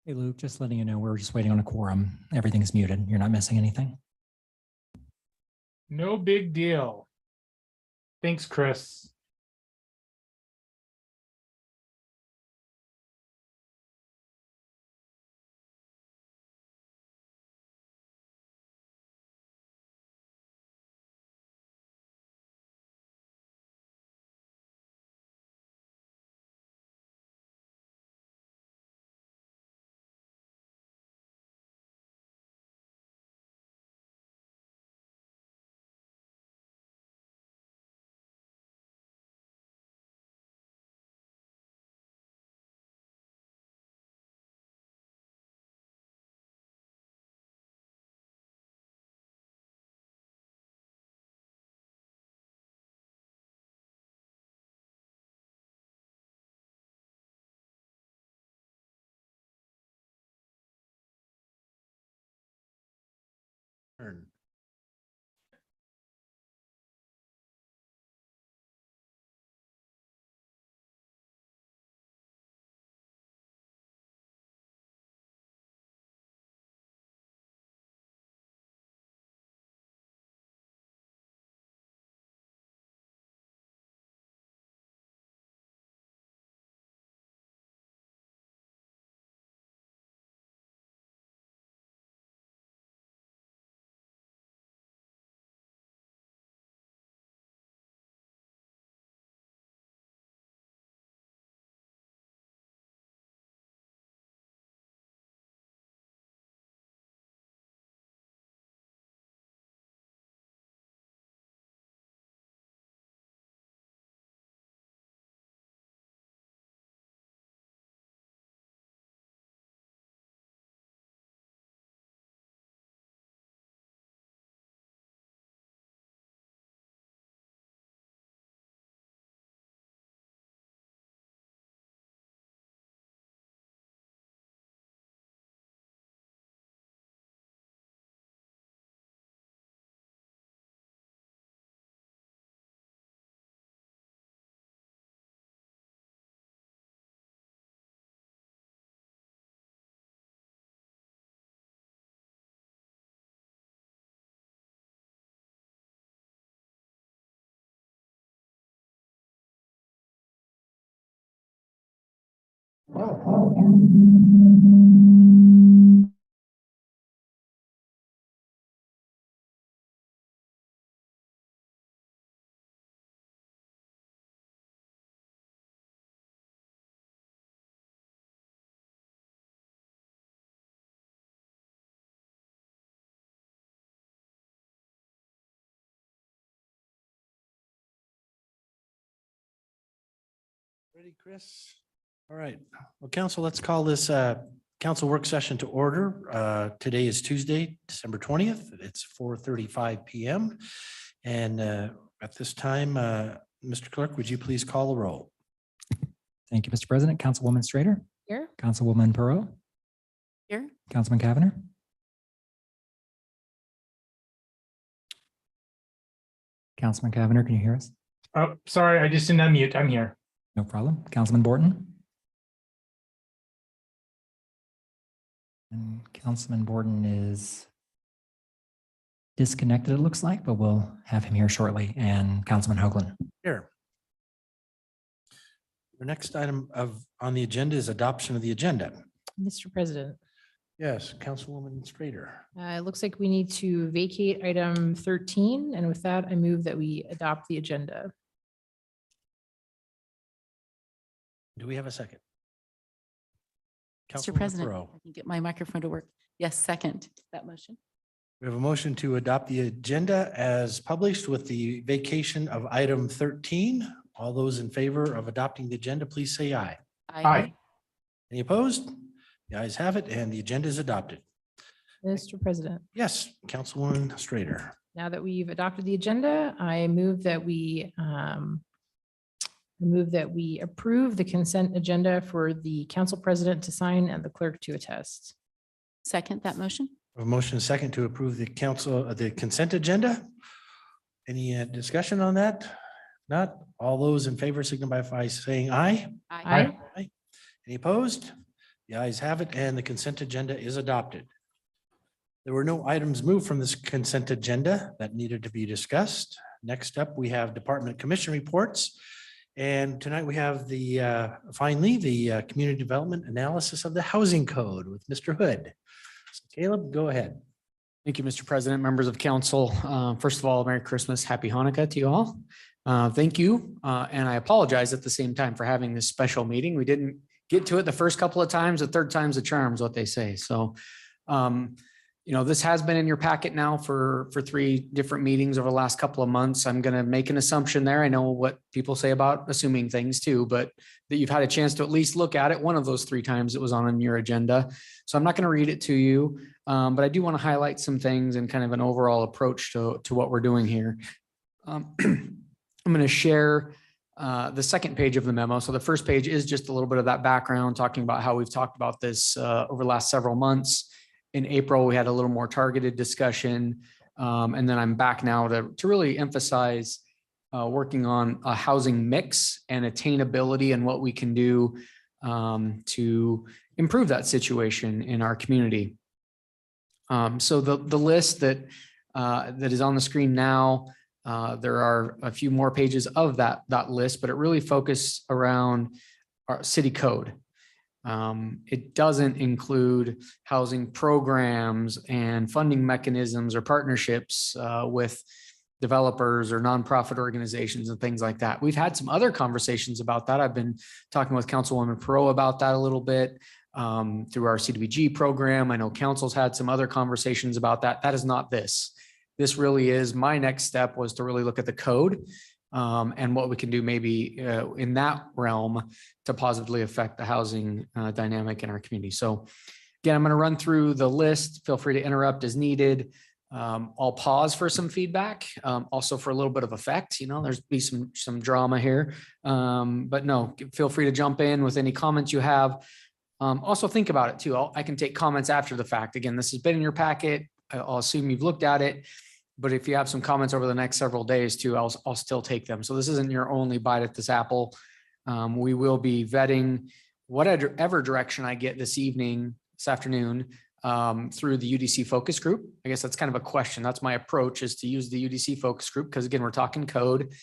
Hey, Luke, just letting you know, we're just waiting on a quorum. Everything's muted. You're not missing anything. No big deal. Thanks, Chris. Ready, Chris? All right. Well, council, let's call this council work session to order. Today is Tuesday, December 20th. It's 4:35 PM. And at this time, Mr. Clerk, would you please call the roll? Thank you, Mr. President. Councilwoman Strader. Here. Councilwoman Perot. Here. Councilman Cavanagh. Councilman Cavanagh, can you hear us? Oh, sorry, I just didn't unmute. I'm here. No problem. Councilman Borton. And Councilman Borton is disconnected, it looks like, but we'll have him here shortly. And Councilman Hoagland. Here. The next item on the agenda is adoption of the agenda. Mr. President, Yes, Councilwoman Strader. it looks like we need to vacate item 13. And with that, I move that we adopt the agenda. Do we have a second? Mr. Councilwoman President, Perot. I can get my microphone to work. Yes, second that motion. We have a motion to adopt the agenda as published with the vacation of item 13. All those in favor of adopting the agenda, please say aye. Aye. Any opposed? The ayes have it, and the agenda is adopted. Mr. President, Yes, Councilwoman Strader. now that we've adopted the agenda, I move that we approve the consent agenda for the council president to sign and the clerk to attest. Second that motion. A motion and second to approve the consent agenda. Any discussion on that? Not all those in favor signify by saying aye. Aye. Any opposed? The ayes have it, and the consent agenda is adopted. There were no items moved from this consent agenda that needed to be discussed. Next up, we have department commission reports. And tonight we have finally, the community development analysis of the housing code with Mr. Hood. So Caleb, go ahead. Thank you, Mr. President, members of council. First of all, Merry Christmas, Happy Hanukkah to you all. Thank you. And I apologize at the same time for having this special meeting. We didn't get to it the first couple of times. The third time's a charm is what they say. So, this has been in your packet now for 3 different meetings over the last couple of months. I'm going to make an assumption there. I know what people say about assuming things too, but that you've had a chance to at least look at it one of those 3 times it was on your agenda. So I'm not going to read it to you, but I do want to highlight some things and kind of an overall approach to what we're doing here. I'm going to share the second page of the memo. So the first page is just a little bit of that background, talking about how we've talked about this over the last several months. In April, we had a little more targeted discussion. And then I'm back now to really emphasize working on a housing mix and attainability and what we can do to improve that situation in our community. So the list that is on the screen now, there are a few more pages of that list, but it really focuses around our city code. It doesn't include housing programs and funding mechanisms or partnerships with developers or nonprofit organizations and things like that. We've had some other conversations about that. I've been talking with Councilwoman Perot about that a little bit through our CDBG program. I know council's had some other conversations about that. That is not this. This really is my next step was to really look at the code and what we can do maybe in that realm to positively affect the housing dynamic in our community. So again, I'm going to run through the list. Feel free to interrupt as needed. I'll pause for some feedback, also for a little bit of effect. There's be some drama here, but no, feel free to jump in with any comments you have. Also think about it too. I can take comments after the fact. Again, this has been in your packet. I'll assume you've looked at it. But if you have some comments over the next several days too, I'll still take them. So this isn't your only bite at this apple. We will be vetting whatever direction I get this afternoon through the UDC focus group. I guess that's kind of a question. That's my approach, is to use the UDC focus group because again, we're talking code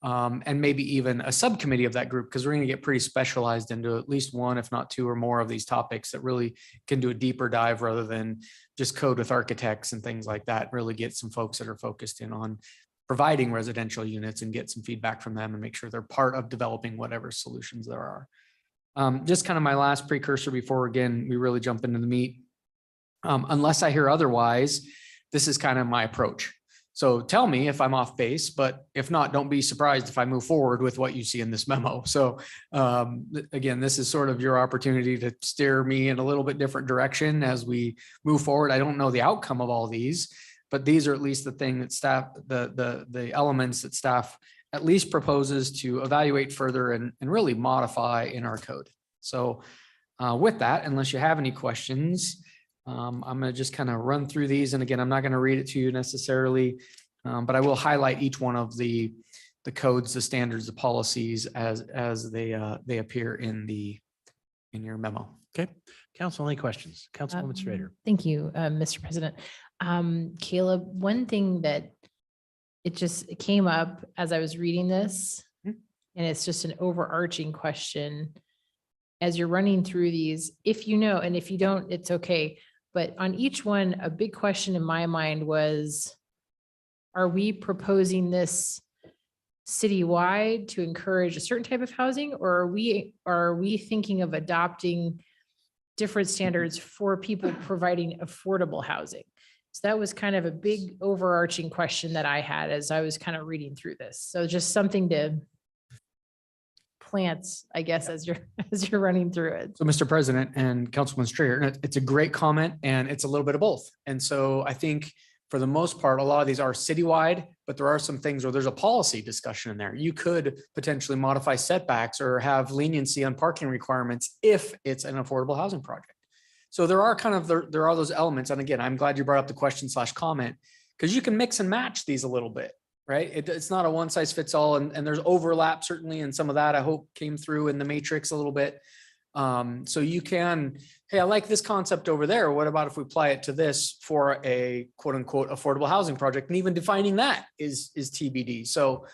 and maybe even a subcommittee of that group because we're going to get pretty specialized into at least 1, if not 2 or more of these topics that really can do a deeper dive rather than just code with architects and things like that. Really get some folks that are focused in on providing residential units and get some feedback from them and make sure they're part of developing whatever solutions there are. Just kind of my last precursor before, again, we really jump into the meat. Unless I hear otherwise, this is kind of my approach. So tell me if I'm off base, but if not, don't be surprised if I move forward with what you see in this memo. So again, this is sort of your opportunity to steer me in a little bit different direction as we move forward. I don't know the outcome of all these, but these are at least the thing that staff, the elements that staff at least proposes to evaluate further and really modify in our code. So with that, unless you have any questions, I'm going to just kind of run through these. And again, I'm not going to read it to you necessarily, but I will highlight each one of the codes, the standards, the policies as they appear in your memo. Okay. Council, any questions? Councilwoman Strader. Thank you, Mr. President. Caleb, one thing that it came up as I was reading this, and it's just an overarching question. As you're running through these, if you know, and if you don't, it's okay. But on each one, a big question in my mind was, are we proposing this citywide to encourage a certain type of housing, or are we thinking of adopting different standards for people providing affordable housing? So that was kind of a big overarching question that I had as I was kind of reading through this. So just something to plants, I guess, as you're running through it. So Mr. President and Councilman Strayer, it's a great comment and it's a little bit of both. And so I think for the most part, a lot of these are citywide, but there are some things where there's a policy discussion in there. You could potentially modify setbacks or have leniency on parking requirements if it's an affordable housing project. So there are there are those elements. And again, I'm glad you brought up the question/comment because you can mix and match these a little bit. Right? It's not a one size fits all, and there's overlap certainly, and some of that I hope came through in the matrix a little bit. So you can, hey, I like this concept over there. What about if we apply it to this for a quote unquote affordable housing project? And even defining that is TBD. So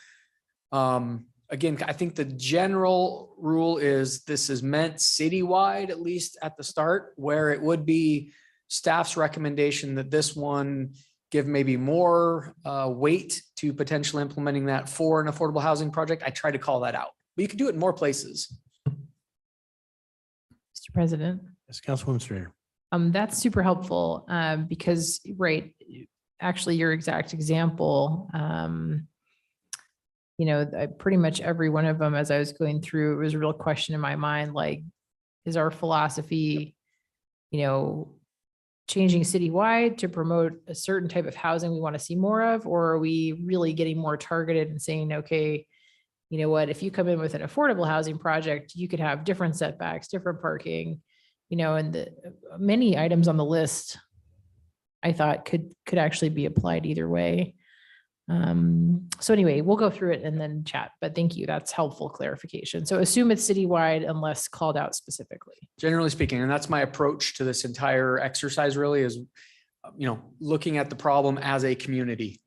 again, I think the general rule is this is meant citywide, at least at the start, where it would be staff's recommendation that this one give maybe more weight to potentially implementing that for an affordable housing project. I try to call that out, but you can do it in more places. Mr. President. Yes, Councilwoman Strayer. That's super helpful, because, right, actually your exact example, pretty much every one of them, as I was going through, it was a real question in my mind, like, is our philosophy, changing citywide to promote a certain type of housing we want to see more of, or are we really getting more targeted and saying, okay, you know what, if you come in with an affordable housing project, you could have different setbacks, different parking, and the many items on the list I thought could actually be applied either way. So anyway, we'll go through it and then chat, but thank you. That's helpful clarification. So assume it's citywide unless called out specifically. Generally speaking, and that's my approach to this entire exercise really is, looking at the problem as a community,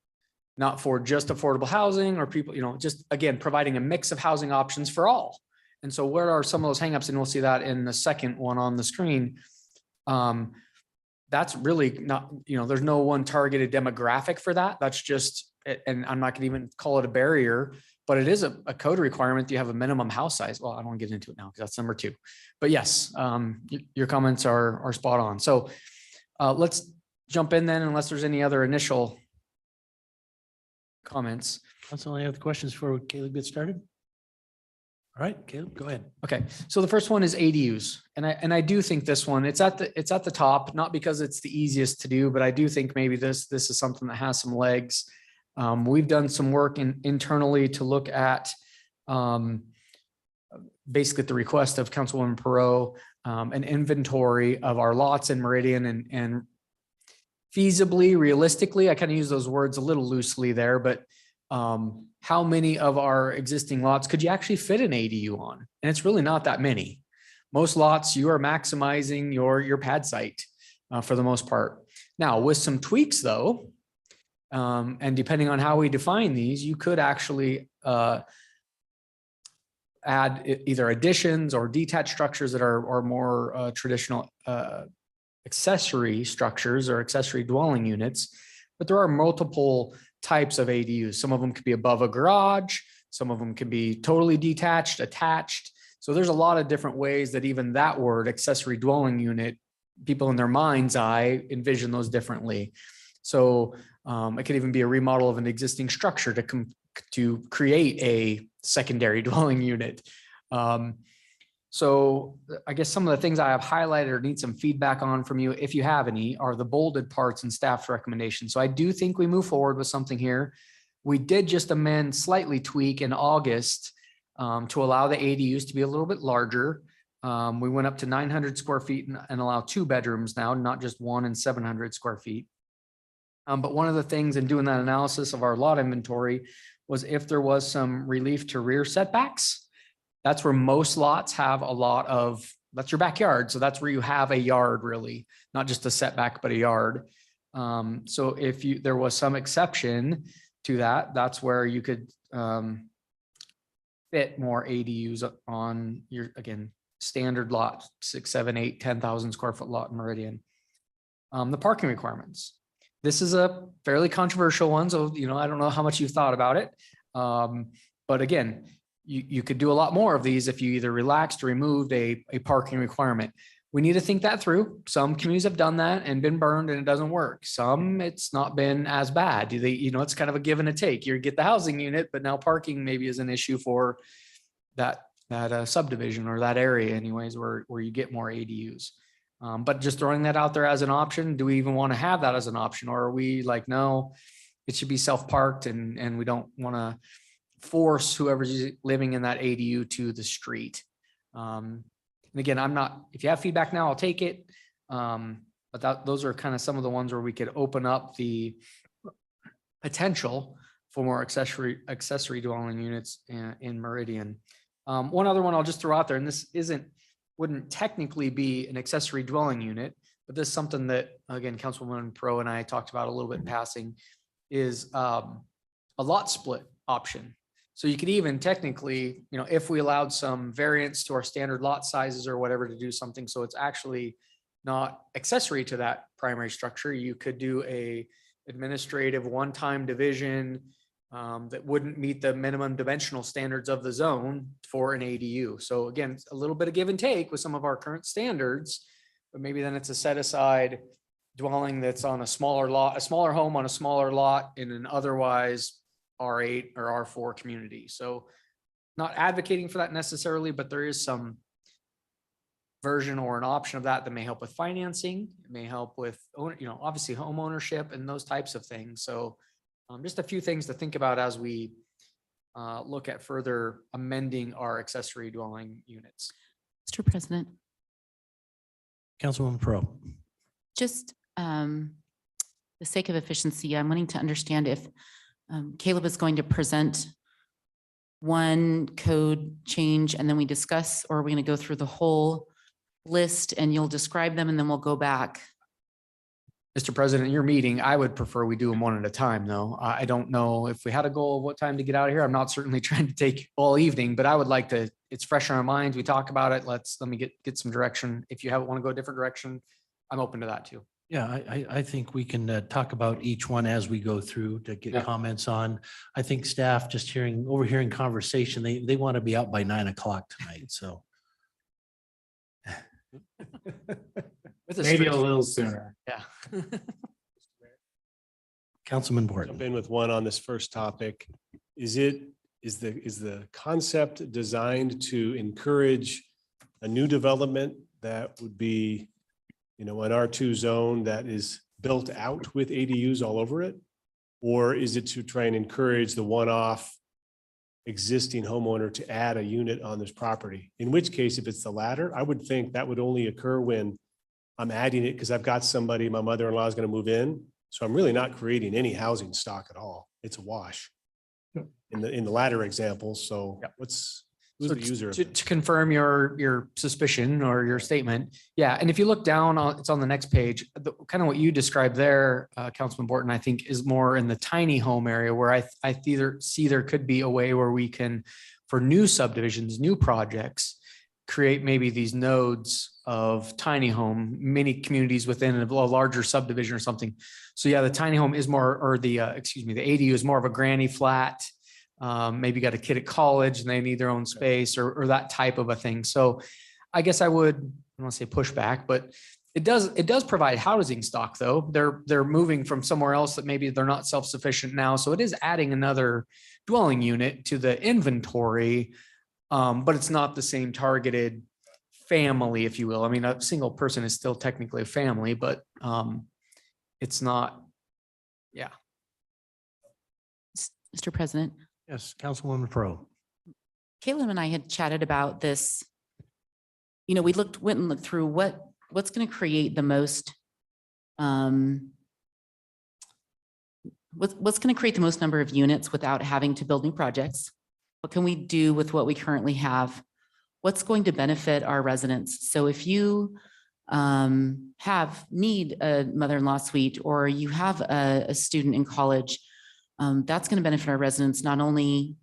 not for just affordable housing or people, just again, providing a mix of housing options for all. And so where are some of those hangups? And we'll see that in the second one on the screen. That's really not, there's no one targeted demographic for that. That's just, and I'm not gonna even call it a barrier, but it is a code requirement. You have a minimum house size. Well, I don't want to get into it now because that's number 2, but yes, your comments are spot on. So let's jump in then, unless there's any other initial comments. Council, any other questions before Caleb gets started? All right, Caleb, go ahead. Okay, so the first one is ADUs, and I do think this one, it's at the top, not because it's the easiest to do, but I do think maybe this is something that has some legs. We've done some work internally to look at basically at the request of Councilwoman Perot, an inventory of our lots in Meridian and feasibly, realistically, I kind of use those words a little loosely there, but how many of our existing lots could you actually fit an ADU on? And it's really not that many. Most lots, you are maximizing your pad site for the most part. Now, with some tweaks though, and depending on how we define these, you could actually add either additions or detached structures that are more traditional accessory structures or accessory dwelling units. But there are multiple types of ADUs. Some of them could be above a garage. Some of them could be totally detached, attached. So there's a lot of different ways that even that word, accessory dwelling unit, people in their mind's eye envision those differently. So it could even be a remodel of an existing structure to create a secondary dwelling unit. So I guess some of the things I have highlighted or need some feedback on from you, if you have any, are the bolded parts and staff's recommendations. So I do think we move forward with something here. We did just amend, slightly tweak in August to allow the ADUs to be a little bit larger. We went up to 900 square feet and allow 2 bedrooms now, not just 1 and 700 square feet. But one of the things in doing that analysis of our lot inventory was if there was some relief to rear setbacks. That's where most lots have a lot of, that's your backyard. So that's where you have a yard really, not just a setback, but a yard. So if there was some exception to that, that's where you could fit more ADUs on your, again, standard lot, 6, 7, 8, 10,000 square foot lot in Meridian. The parking requirements. This is a fairly controversial one. So, I don't know how much you've thought about it. But again, you could do a lot more of these if you either relaxed or removed a parking requirement. We need to think that through. Some communities have done that and been burned and it doesn't work. Some it's not been as bad. It's kind of a give and a take. You get the housing unit, but now parking maybe is an issue for that subdivision or that area anyways, where you get more ADUs. But just throwing that out there as an option, do we even want to have that as an option? Or are we like, no, it should be self-parked and we don't want to force whoever's living in that ADU to the street. And again, if you have feedback now, I'll take it. But those are kind of some of the ones where we could open up the potential for more accessory dwelling units in Meridian. One other one I'll just throw out there, and this isn't wouldn't technically be an accessory dwelling unit, but this is something that, again, Councilwoman Pro and I talked about a little bit in passing, is a lot split option. So you could even technically, if we allowed some variance to our standard lot sizes or whatever to do something, so it's actually not accessory to that primary structure, you could do a administrative one-time division that wouldn't meet the minimum dimensional standards of the zone for an ADU. So again, it's a little bit of give and take with some of our current standards, but maybe then it's a set aside dwelling that's on a smaller lot, a smaller home on a smaller lot in an otherwise R8 or R4 community. So not advocating for that necessarily, but there is some version or an option of that may help with financing. It may help with, obviously home ownership and those types of things. So just a few things to think about as we look at further amending our accessory dwelling units. Mr. President, Councilwoman Pro. just the sake of efficiency, I'm wanting to understand if Caleb is going to present one code change and then we discuss, or are we going to go through the whole list and you'll describe them and then we'll go back? Mr. President, your meeting, I would prefer we do them one at a time, though. I don't know if we had a goal of what time to get out of here. I'm not certainly trying to take all evening, but I would like to, it's fresh on our minds. We talk about it. Let me get some direction. If you want to go a different direction, I'm open to that too. Yeah, I think we can talk about each one as we go through to get comments on. I think staff just overhearing conversation, they want to be out by 9 o'clock tonight, so. Maybe a little sooner. Yeah. Councilman Jump Borton. in with one on this first topic. Is the concept designed to encourage a new development that would be, an R2 zone that is built out with ADUs all over it? Or is it to try and encourage the one-off existing homeowner to add a unit on this property? In which case, if it's the latter, I would think that would only occur when I'm adding it because I've got somebody, my mother-in-law is going to move in. So I'm really not creating any housing stock at all. It's a wash in the latter example. So who's So the user? of to it? confirm your suspicion or your statement. Yeah. And if you look down, it's on the next page, kind of what you described there, Councilman Borton, I think is more in the tiny home area where I either see there could be a way where we can, for new subdivisions, new projects, create maybe these nodes of tiny home, mini communities within a larger subdivision or something. So yeah, the tiny home is more, or the ADU is more of a granny flat. Maybe got a kid at college and they need their own space or that type of a thing. So I guess I would, I don't want to say push back, but it does provide housing stock though. They're moving from somewhere else that maybe they're not self-sufficient now. So it is adding another dwelling unit to the inventory. But it's not the same targeted family, if you will. I mean, a single person is still technically a family, but it's not. Yeah. Mr. President, Yes, Councilwoman Pro. Caleb and I had chatted about this. We went and looked through what's going to create the most, what's going to create the most number of units without having to build new projects. What can we do with what we currently have? What's going to benefit our residents? So if you need a mother-in-law suite, or you have a student in college, that's going to benefit our residents, not only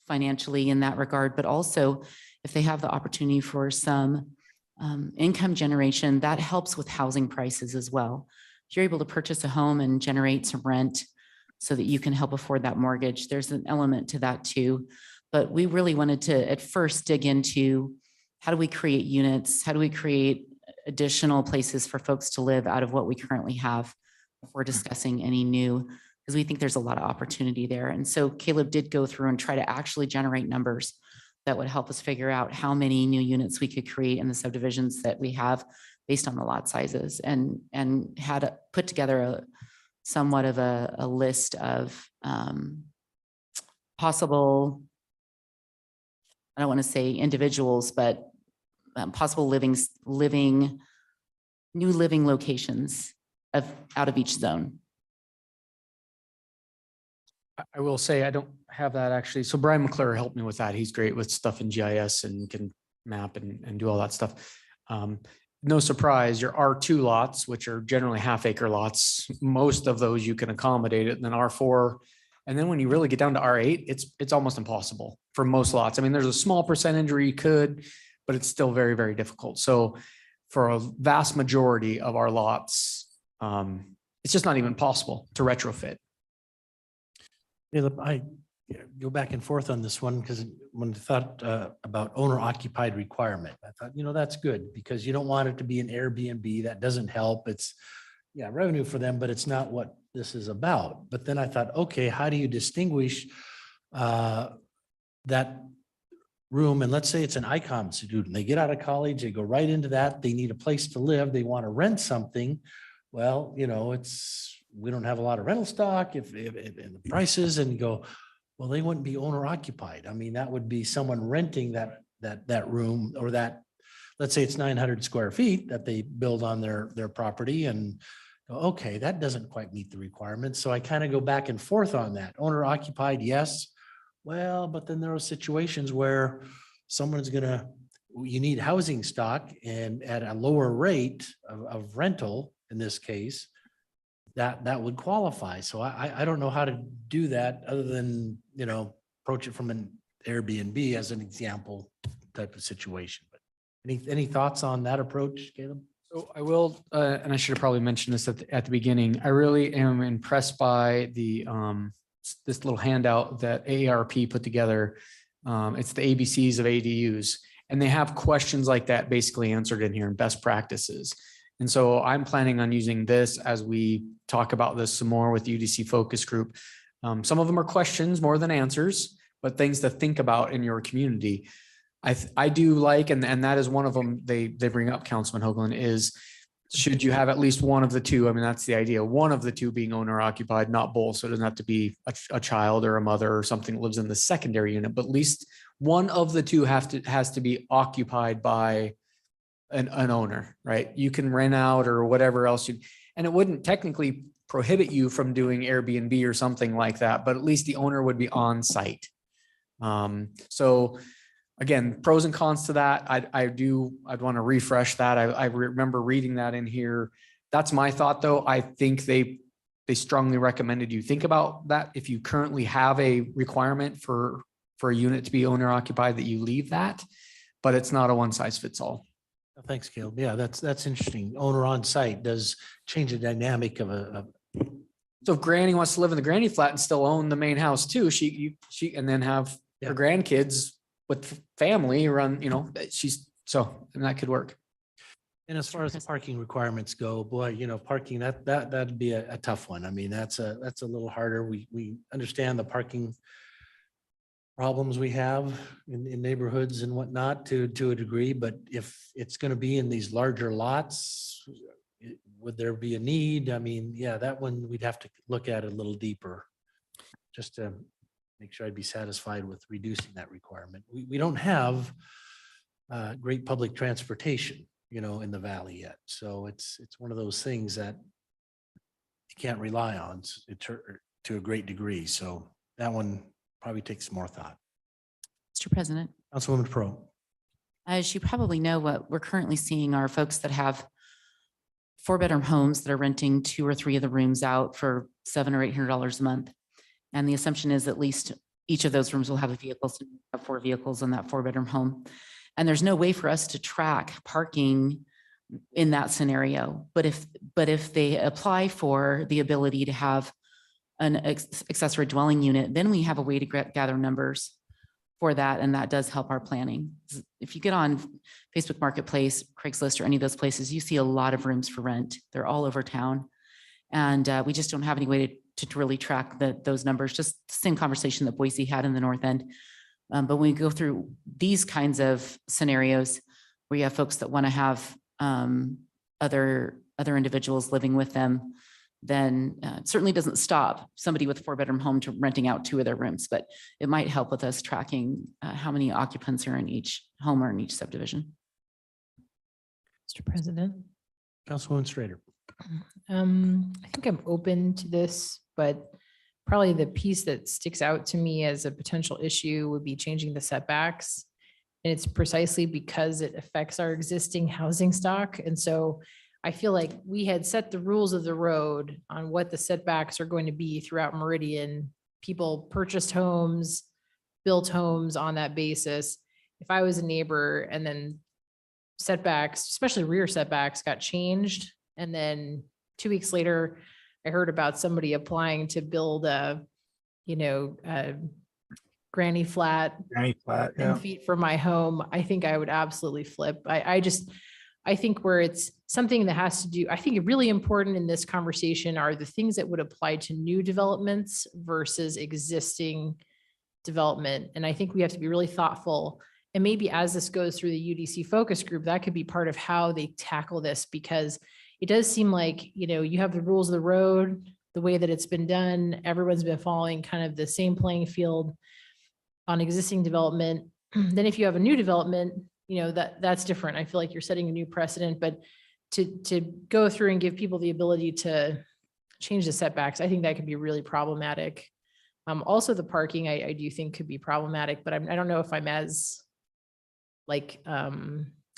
financially in that regard, but also if they have the opportunity for some income generation, that helps with housing prices as well. If you're able to purchase a home and generate some rent so that you can help afford that mortgage, there's an element to that too. But we really wanted to at first dig into how do we create units? How do we create additional places for folks to live out of what we currently have before discussing any new, because we think there's a lot of opportunity there. And so Caleb did go through and try to actually generate numbers that would help us figure out how many new units we could create in the subdivisions that we have based on the lot sizes, and had put together somewhat of a list of possible, I don't want to say individuals, but possible new living locations out of each zone. I will say I don't have that actually. So Brian McClure helped me with that. He's great with stuff in GIS and can map and do all that stuff. No surprise, your R2 lots, which are generally half-acre lots, most of those you can accommodate it, and then R4. And then when you really get down to R8, it's almost impossible for most lots. I mean, there's a small percentage where you could, but it's still very, very difficult. So for a vast majority of our lots, it's just not even possible to retrofit. Caleb, I go back and forth on this one because when I thought about owner occupied requirement, I thought, that's good because you don't want it to be an Airbnb. That doesn't help. It's revenue for them, but it's not what this is about. But then I thought, okay, how do you distinguish that room? And let's say it's an icon student. They get out of college, they go right into that. They need a place to live. They want to rent something. Well, we don't have a lot of rental stock if and the prices, and you go, well, they wouldn't be owner occupied. I mean, that would be someone renting that room, or that, let's say it's 900 square feet that they build on their property, and okay, that doesn't quite meet the requirements. So I kind of go back and forth on that. Owner occupied, yes. Well, but then there are situations where you need housing stock, and at a lower rate of rental, in this case, that would qualify. So I don't know how to do that other than, approach it from an Airbnb as an example type of situation. But any thoughts on that approach, Caleb? So I will, and I should have probably mentioned this at the beginning. I really am impressed by this little handout that AARP put together. It's the ABCs of ADUs, and they have questions like that basically answered in here in best practices. And so I'm planning on using this as we talk about this some more with UDC focus group. Some of them are questions more than answers, but things to think about in your community. I do like, and that is one of them they bring up, Councilman Hoagland, is should you have at least one of the two? I mean, that's the idea. One of the two being owner occupied, not both. So it doesn't have to be a child or a mother or something that lives in the secondary unit, but at least one of the two has to be occupied by an owner, right? You can rent out or whatever else and it wouldn't technically prohibit you from doing Airbnb or something like that, but at least the owner would be on site. So again, pros and cons to that. I'd want to refresh that. I remember reading that in here. That's my thought though. I think they strongly recommended you think about that. If you currently have a requirement for a unit to be owner occupied, that you leave that, but it's not a one size fits all. Thanks, Caleb. Yeah, that's interesting. Owner on site does change the dynamic of So if Granny wants to live in the granny flat and still own the main house too, she and then have her grandkids with family run, and that could work. And as far as the parking requirements go, boy, parking, that'd be a tough one. I mean, that's a little harder. We understand the parking problems we have in neighborhoods and whatnot to a degree, but if it's going to be in these larger lots, would there be a need? I mean, yeah, that one we'd have to look at it a little deeper just to make sure I'd be satisfied with reducing that requirement. We don't have great public transportation, in the valley yet. So it's one of those things that you can't rely on to a great degree. So that one probably takes more thought. Mr. President, Councilwoman Pro. as you probably know, what we're currently seeing are folks that have 4-bedroom homes that are renting 2 or 3 of the rooms out for $700 or $800 a month. And the assumption is at least each of those rooms will have a vehicle, so you have 4 vehicles in that 4-bedroom home. And there's no way for us to track parking in that scenario. But if they apply for the ability to have an accessory dwelling unit, then we have a way to gather numbers for that. And that does help our planning. If you get on Facebook Marketplace, Craigslist, or any of those places, you see a lot of rooms for rent. They're all over town. And we just don't have any way to really track those numbers. Just the same conversation that Boise had in the North End. But when we go through these kinds of scenarios where you have folks that want to have other individuals living with them, then it certainly doesn't stop somebody with a 4-bedroom home to renting out 2 of their rooms, but it might help with us tracking how many occupants are in each home or in each subdivision. Mr. President. Councilwoman Strader. I think I'm open to this, but probably the piece that sticks out to me as a potential issue would be changing the setbacks. And it's precisely because it affects our existing housing stock. And so I feel like we had set the rules of the road on what the setbacks are going to be throughout Meridian. People purchased homes, built homes on that basis. If I was a neighbor and then setbacks, especially rear setbacks, got changed, and then 2 weeks later, I heard about somebody applying to build a, a granny flat Granny flat, 10 feet from my home, I think I would absolutely flip. I think where it's something that has to do, I think really important in this conversation are the things that would apply to new developments versus existing development. And I think we have to be really thoughtful. And maybe as this goes through the UDC focus group, that could be part of how they tackle this, because it does seem like, you have the rules of the road, the way that it's been done. Everyone's been following kind of the same playing field on existing development. Then if you have a new development, that's different. I feel like you're setting a new precedent, but to go through and give people the ability to change the setbacks, I think that could be really problematic. Also the parking, I do think could be problematic, but I don't know if I'm as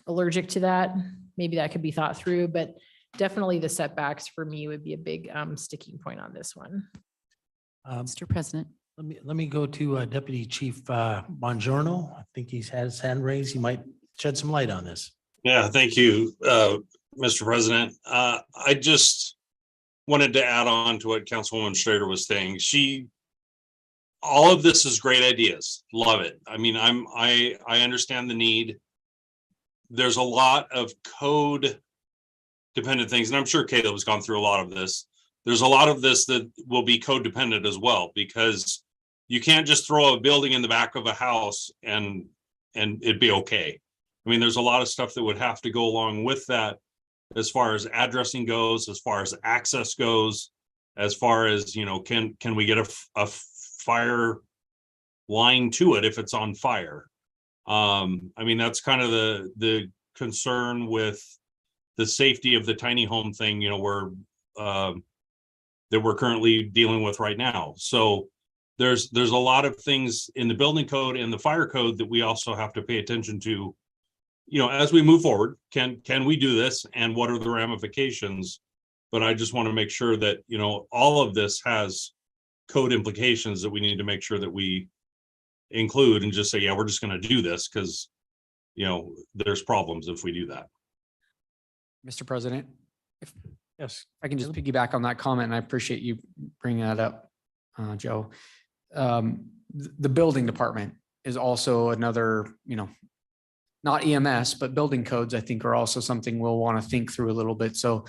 allergic to that. Maybe that could be thought through, but definitely the setbacks for me would be a big sticking point on this one. Mr. President. Let me go to Deputy Chief Bongiorno. I think he's had his hand raised. He might shed some light on this. Yeah, thank you, Mr. President. I just wanted to add on to what Councilwoman Schrader was saying. All of this is great ideas. Love it. I mean, I understand the need. There's a lot of code dependent things, and I'm sure Caleb has gone through a lot of this. There's a lot of this that will be code dependent as well, because you can't just throw a building in the back of a house and it'd be okay. I mean, there's a lot of stuff that would have to go along with that, as far as addressing goes, as far as access goes, as far as, can we get a fire line to it if it's on fire? I mean, that's kind of the concern with the safety of the tiny home thing, that we're currently dealing with right now. So there's a lot of things in the building code and the fire code that we also have to pay attention to, as we move forward. Can we do this, and what are the ramifications? But I just want to make sure that, all of this has code implications that we need to make sure that we include, and just say, yeah, we're just going to do this because, there's problems if we do that. Mr. President, Yes. I can just piggyback on that comment, and I appreciate you bringing that up, Joe. The building department is also another, not EMS, but building codes, I think, are also something we'll want to think through a little bit. So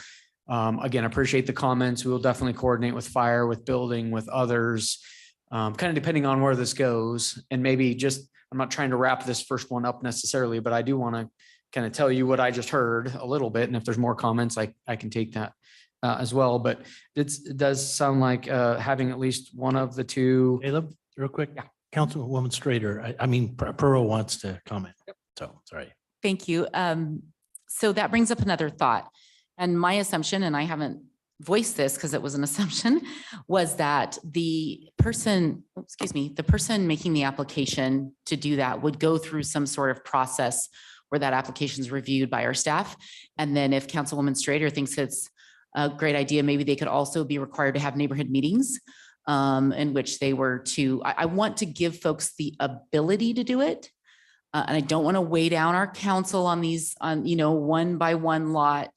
again, appreciate the comments. We will definitely coordinate with fire, with building, with others, kind of depending on where this goes. And maybe just, I'm not trying to wrap this first one up necessarily, but I do want to kind of tell you what I just heard a little bit. And if there's more comments, I can take that as well. But it does sound like having at least one of the two. Caleb, real quick. Yeah. Councilwoman Strader, Pearl wants to comment. So, sorry. Thank you. So that brings up another thought. And my assumption, and I haven't voiced this because it was an assumption, was that the person making the application to do that would go through some sort of process where that application is reviewed by our staff. And then if Councilwoman Strader thinks it's a great idea, maybe they could also be required to have neighborhood meetings in which they were to, I want to give folks the ability to do it. And I don't want to weigh down our council on these, one by one lot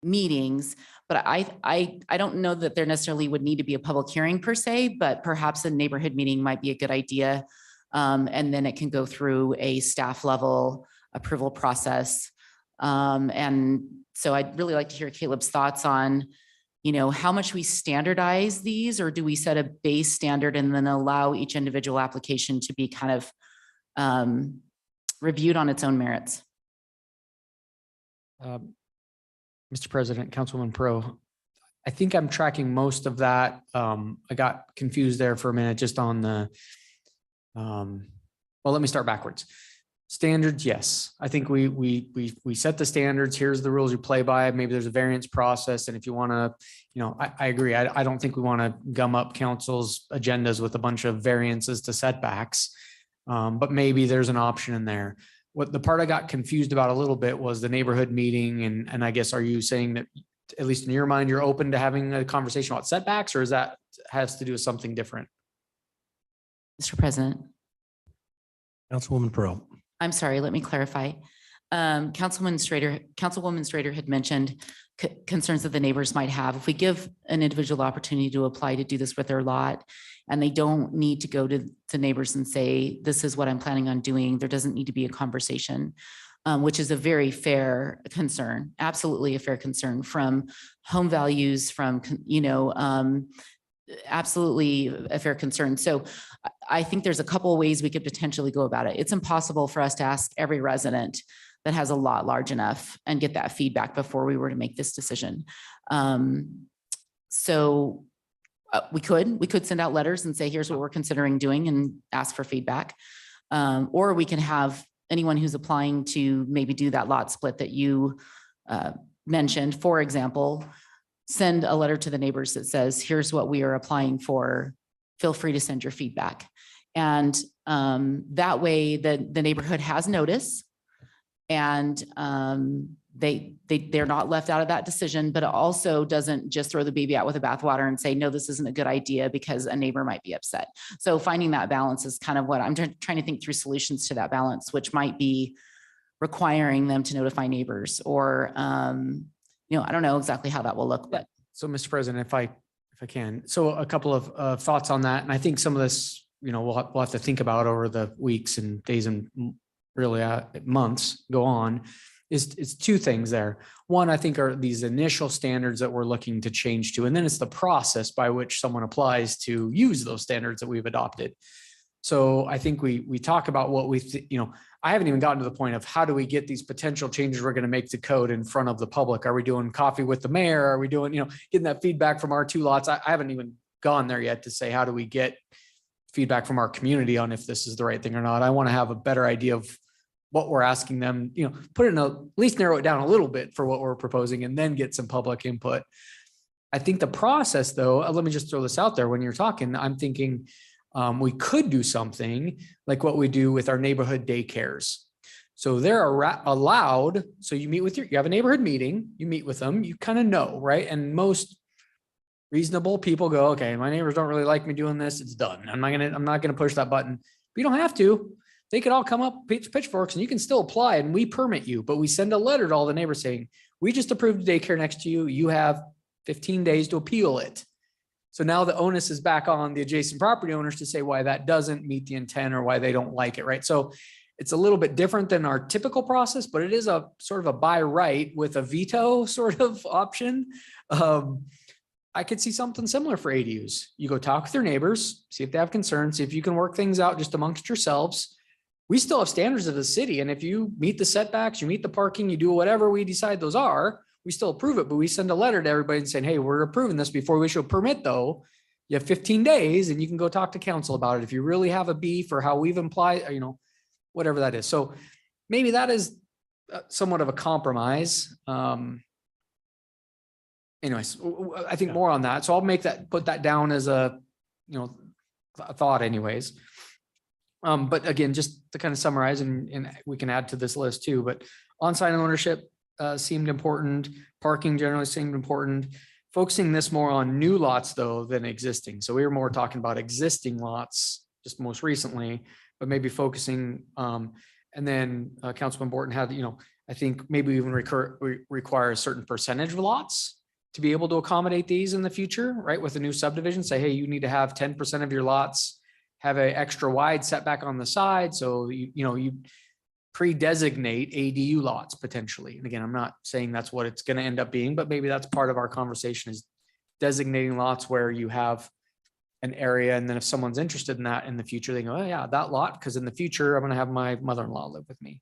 meetings, but I don't know that there necessarily would need to be a public hearing per se, but perhaps a neighborhood meeting might be a good idea. And then it can go through a staff level approval process. And so I'd really like to hear Caleb's thoughts on, how much we standardize these, or do we set a base standard and then allow each individual application to be kind of reviewed on its own merits? Mr. President, Councilwoman Pro, I think I'm tracking most of that. I got confused there for a minute just on the, well, let me start backwards. Standards, yes. I think we set the standards. Here's the rules you play by. Maybe there's a variance process. And if you want to, I agree. I don't think we want to gum up council's agendas with a bunch of variances to setbacks. But maybe there's an option in there. What the part I got confused about a little bit was the neighborhood meeting. And I guess, are you saying that at least in your mind, you're open to having a conversation about setbacks, or is that has to do with something different? Mr. President, Councilwoman Pearl. I'm sorry, let me clarify. Councilwoman Strader had mentioned concerns that the neighbors might have. If we give an individual the opportunity to apply to do this with their lot, and they don't need to go to neighbors and say, this is what I'm planning on doing, there doesn't need to be a conversation, which is a very fair concern, absolutely a fair concern from home values, from, absolutely a fair concern. So I think there's a couple of ways we could potentially go about it. It's impossible for us to ask every resident that has a lot large enough and get that feedback before we were to make this decision. So we could send out letters and say, here's what we're considering doing, and ask for feedback. Or we can have anyone who's applying to maybe do that lot split that you mentioned, for example, send a letter to the neighbors that says, here's what we are applying for. Feel free to send your feedback. And that way the neighborhood has notice, and they're not left out of that decision, but it also doesn't just throw the baby out with the bathwater and say, no, this isn't a good idea because a neighbor might be upset. So finding that balance is kind of what I'm trying to think through, solutions to that balance, which might be requiring them to notify neighbors, or, I don't know exactly how that will look, but. So, Mr. President, if I can, so a couple of thoughts on that. And I think some of this, we'll have to think about over the weeks and days and really months go on, is two things there. One, I think, are these initial standards that we're looking to change to, and then it's the process by which someone applies to use those standards that we've adopted. So I think we talk about what I haven't even gotten to the point of how do we get these potential changes we're going to make to code in front of the public. Are we doing coffee with the mayor? Are we doing, getting that feedback from our two lots? I haven't even gone there yet to say, how do we get feedback from our community on if this is the right thing or not? I want to have a better idea of what we're asking them, put it in at least narrow it down a little bit for what we're proposing, and then get some public input. I think the process, though, let me just throw this out there. When you're talking, I'm thinking we could do something like what we do with our neighborhood daycares. So they're allowed. So you meet with you have a neighborhood meeting, you meet with them, you kind of know, right? And most reasonable people go, okay, my neighbors don't really like me doing this. It's done. I'm not gonna push that button. But you don't have to. They could all come up pitchforks and you can still apply, and we permit you, but we send a letter to all the neighbors saying, we just approved a daycare next to you. You have 15 days to appeal it. So now the onus is back on the adjacent property owners to say why that doesn't meet the intent or why they don't like it, right? So it's a little bit different than our typical process, but it is a sort of a by right with a veto sort of option. I could see something similar for ADUs. You go talk with your neighbors, see if they have concerns, see if you can work things out just amongst yourselves. We still have standards of the city. And if you meet the setbacks, you meet the parking, you do whatever we decide those are, we still approve it, but we send a letter to everybody and saying, hey, we're approving this. Before we issue a permit, though, you have 15 days and you can go talk to council about it. If you really have a beef or how we've implied, whatever that is. So maybe that is somewhat of a compromise. Anyways, I think more on that. So I'll put that down as a thought anyways. But again, just to kind of summarize, and we can add to this list too, but on-site ownership seemed important. Parking generally seemed important. Focusing this more on new lots though than existing. So we were more talking about existing lots just most recently, but maybe focusing, and then Councilman Borton had, I think maybe even require a certain percentage of lots to be able to accommodate these in the future, right? With a new subdivision, say, hey, you need to have 10% of your lots have an extra wide setback on the side. So you pre-designate ADU lots potentially. And again, I'm not saying that's what it's going to end up being, but maybe that's part of our conversation, is designating lots where you have an area. And then if someone's interested in that in the future, they go, oh yeah, that lot, because in the future, I'm going to have my mother-in-law live with me.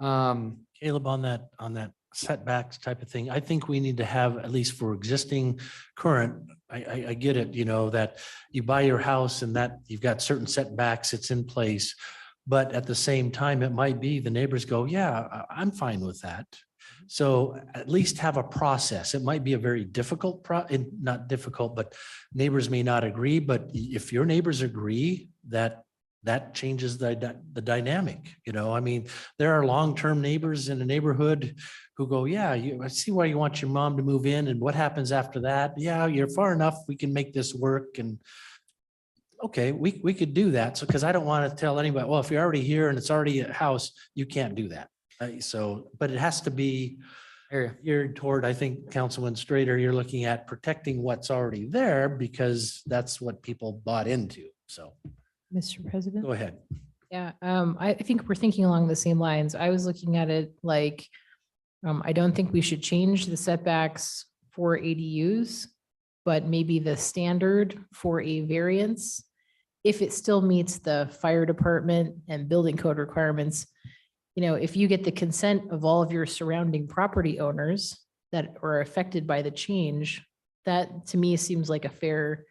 Caleb, on that setbacks type of thing, I think we need to have, at least for existing current, I get it, that you buy your house and that you've got certain setbacks, it's in place. But at the same time, it might be the neighbors go, yeah, I'm fine with that. So at least have a process. It might be a very difficult, not difficult, but neighbors may not agree. But if your neighbors agree that that changes the dynamic, you know, I mean, there are long-term neighbors in the neighborhood who go, yeah, I see why you want your mom to move in and what happens after that? Yeah, you're far enough, we can make this work and okay, we could do that. So, because I don't want to tell anybody, well, if you're already here and it's already a house, you can't do that. So, but it has to be geared toward, I think, Councilman Strader, you're looking at protecting what's already there because that's what people bought into. So Mr. President? go ahead. Yeah, I think we're thinking along the same lines. I was looking at it like, I don't think we should change the setbacks for ADUs, but maybe the standard for a variance, if it still meets the fire department and building code requirements. You know, if you get the consent of all of your surrounding property owners that are affected by the change, that to me seems like a fair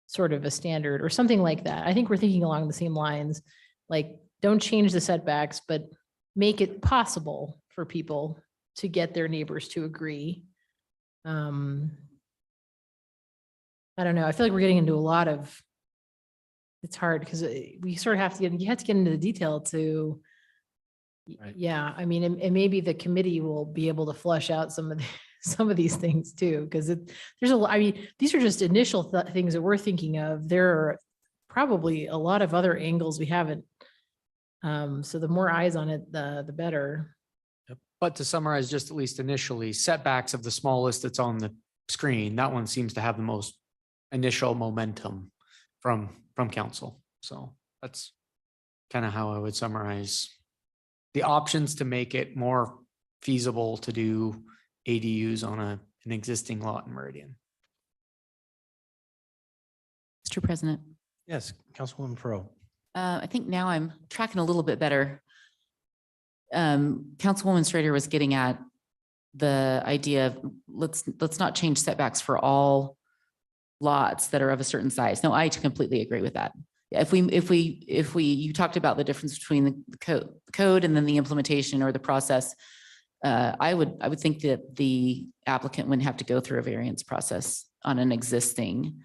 sort of a standard or something like that. I think we're thinking along the same lines, like don't change the setbacks, but make it possible for people to get their neighbors to agree. I don't know. I feel like we're getting into a lot of, it's hard because we sort of have to get, you have to get into the detail to, Right. yeah, I mean, and maybe the committee will be able to flush out some of the, some of these things too, because there's a lot, I mean, these are just initial things that we're thinking of. There are probably a lot of other angles we haven't. So the more eyes on it, the better. But to summarize, just at least initially, setbacks of the smallest that's on the screen, that one seems to have the most initial momentum from council. So that's kind of how I would summarize the options to make it more feasible to do ADUs on an existing lot in Meridian. Mr. President, Yes, Councilwoman Pro. I think now I'm tracking a little bit better. Councilwoman Strader was getting at the idea of let's not change setbacks for all lots that are of a certain size. No, I completely agree with that. If you talked about the difference between the code and then the implementation or the process, I would think that the applicant wouldn't have to go through a variance process on an existing,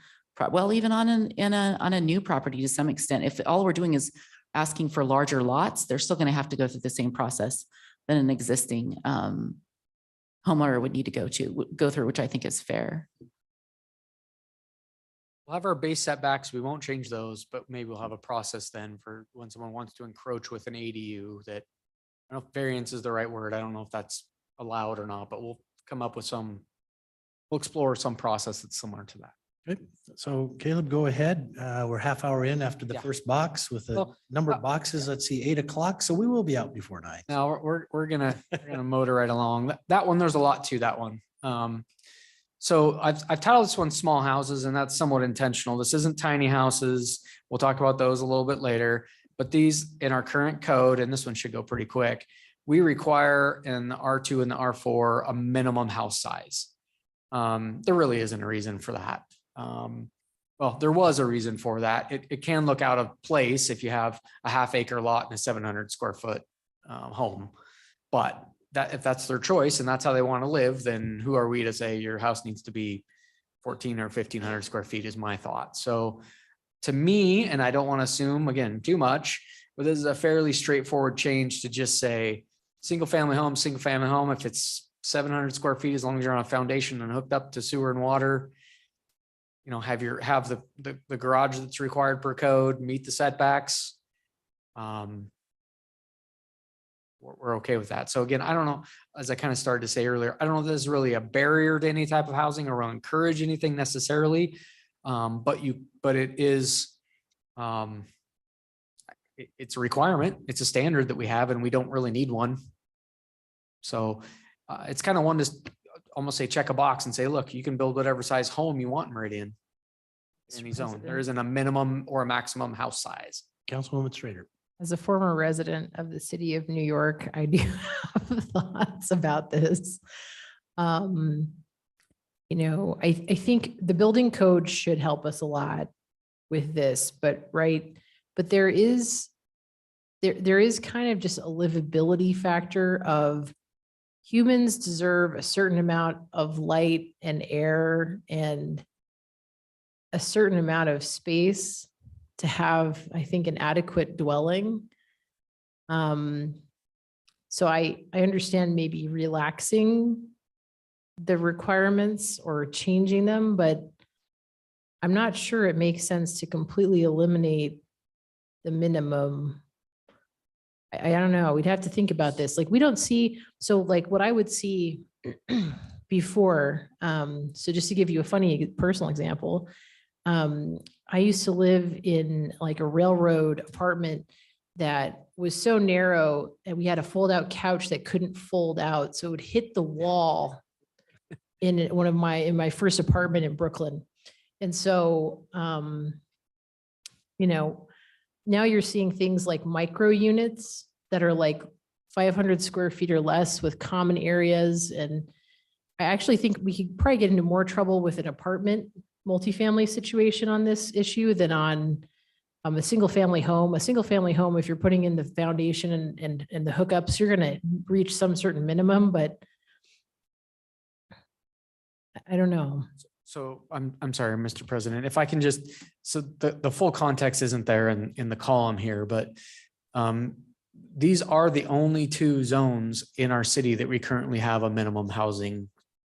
well, even on a new property to some extent. If all we're doing is asking for larger lots, they're still going to have to go through the same process that an existing homeowner would need to go through, which I think is fair. We'll have our base setbacks. We won't change those, but maybe we'll have a process then for when someone wants to encroach with an ADU that, I don't know if variance is the right word. I don't know if that's allowed or not, but we'll come up with we'll explore some process that's similar to that. Good. So Caleb, go ahead. We're half hour in after the Yeah. first box with the Well, number of boxes. Let's see, 8 o'clock. So we will be out before 9. Now we're gonna motor right along. That one, there's a lot to that one. So I've titled this one Small Houses, and that's somewhat intentional. This isn't tiny houses. We'll talk about those a little bit later, but these in our current code, and this one should go pretty quick. We require in the R2 and the R4 a minimum house size. There really isn't a reason for that. Well, there was a reason for that. It can look out of place if you have a half-acre lot and a 700 square foot home, but if that's their choice and that's how they want to live, then who are we to say your house needs to be 14 or 1,500 square feet is my thought. So to me, and I don't want to assume again too much, but this is a fairly straightforward change to just say single family home. If it's 700 square feet, as long as you're on a foundation and hooked up to sewer and water, you know, have the garage that's required per code, meet the setbacks. We're okay with that. So again, I don't know, as I kind of started to say earlier, I don't know if this is really a barrier to any type of housing or will encourage anything necessarily. But it is, it's a requirement. It's a standard that we have and we don't really need one. So it's kind of one to almost say check a box and say, look, you can build whatever size home you want in Meridian. In any zone. There isn't a minimum or a maximum house size. Councilwoman Strader. As a former resident of the city of New York, I do have thoughts about this. You know, I think the building code should help us a lot with this, but there is kind of just a livability factor of humans deserve a certain amount of light and air and a certain amount of space to have, I think, an adequate dwelling. So I understand maybe relaxing the requirements or changing them, but I'm not sure it makes sense to completely eliminate the minimum. I don't know. We'd have to think about this. Like, we don't see, so like what I would see before, so just to give you a funny personal example, I used to live in like a railroad apartment that was so narrow and we had a fold out couch that couldn't fold out. So it would hit the wall in in my first apartment in Brooklyn. And so, you know, now you're seeing things like micro units that are like 500 square feet or less with common areas. And I actually think we could probably get into more trouble with an apartment multifamily situation on this issue than on a single family home. A single family home, if you're putting in the foundation and the hookups, you're going to reach some certain minimum, but I don't know. So I'm sorry, Mr. President, if I can just, so the full context isn't there in the column here, but these are the only two zones in our city that we currently have a minimum housing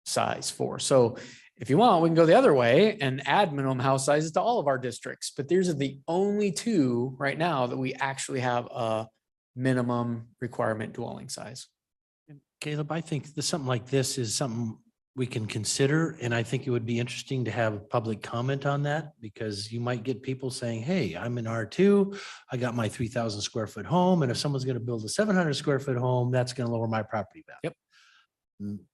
size for. So if you want, we can go the other way and add minimum house sizes to all of our districts, but these are the only two right now that we actually have a minimum requirement dwelling size. Caleb, I think something like this is something we can consider, and I think it would be interesting to have public comment on that, because you might get people saying, hey, I'm in R2, I got my 3,000 square foot home, and if someone's going to build a 700 square foot home, that's going to lower my property value. Yep.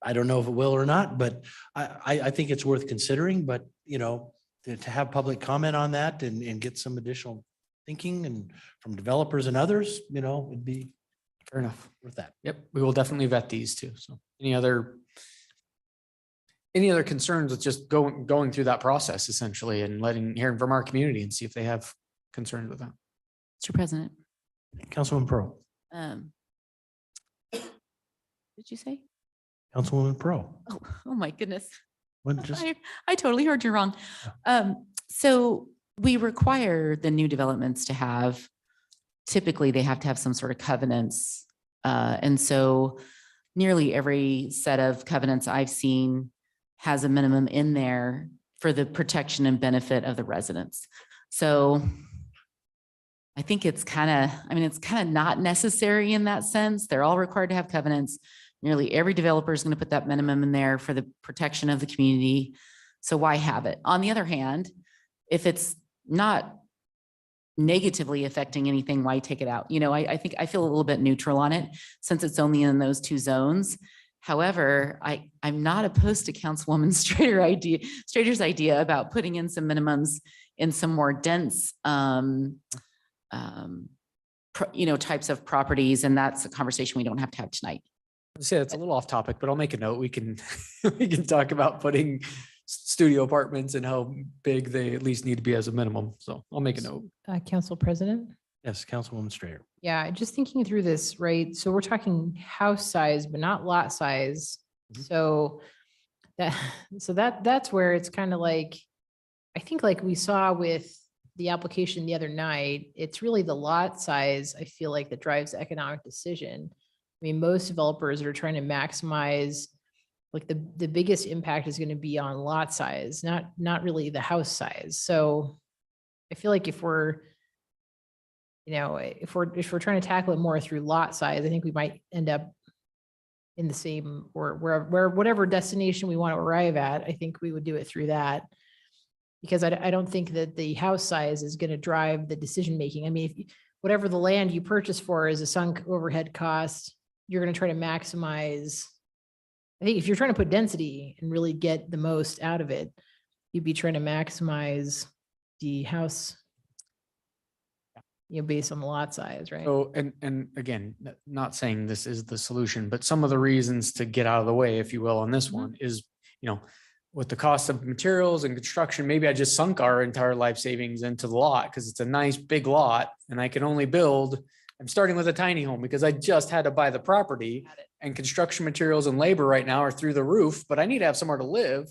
I don't know if it will or not, but I think it's worth considering, but you know, to have public comment on that and get some additional thinking and from developers and others, you know, it'd be Fair enough. worth that. Yep, we will definitely vet these too. So any other concerns with just going through that process essentially and hearing from our community and see if they have concerns with that? Mr. President, Councilwoman Pro, did you say? Councilwoman Pro. Oh my goodness. What just, I totally heard you wrong. So we require the new developments to have, typically they have to have some sort of covenants. And so nearly every set of covenants I've seen has a minimum in there for the protection and benefit of the residents. So I think it's kind of not necessary in that sense. They're all required to have covenants. Nearly every developer is going to put that minimum in there for the protection of the community. So why have it? On the other hand, if it's not negatively affecting anything, why take it out? You know, I think I feel a little bit neutral on it since it's only in those two zones. However, I'm not opposed to Councilwoman Strader's idea about putting in some minimums in some more dense, types of properties. And that's a conversation we don't have to have tonight. Say it's a little off topic, but I'll make a note. We can talk about putting studio apartments and how big they at least need to be as a minimum. So I'll make a note. Council President? yes, Councilwoman Strayer. Yeah, just thinking through this, right? So we're talking house size, but not lot size. So that's where it's kind of like, I think like we saw with the application the other night, it's really the lot size, I feel like, that drives the economic decision. I mean, most developers are trying to maximize, like the biggest impact is going to be on lot size, not really the house size. So I feel like if we're trying to tackle it more through lot size, I think we might end up in the same, or where whatever destination we want to arrive at, I think we would do it through that. Because I don't think that the house size is going to drive the decision making. I mean, if whatever the land you purchase for is a sunk overhead cost, you're going to try to maximize. I think if you're trying to put density and really get the most out of it, you'd be trying to maximize the house, based on the lot size, right? So, and again, not saying this is the solution, but some of the reasons to get out of the way, if you will, on this one is, with the cost of materials and construction, maybe I just sunk our entire life savings into the lot because it's a nice big lot and I can only build, I'm starting with a tiny home because I just had to buy the property and construction materials and labor right now are through the roof, but I need to have somewhere to live.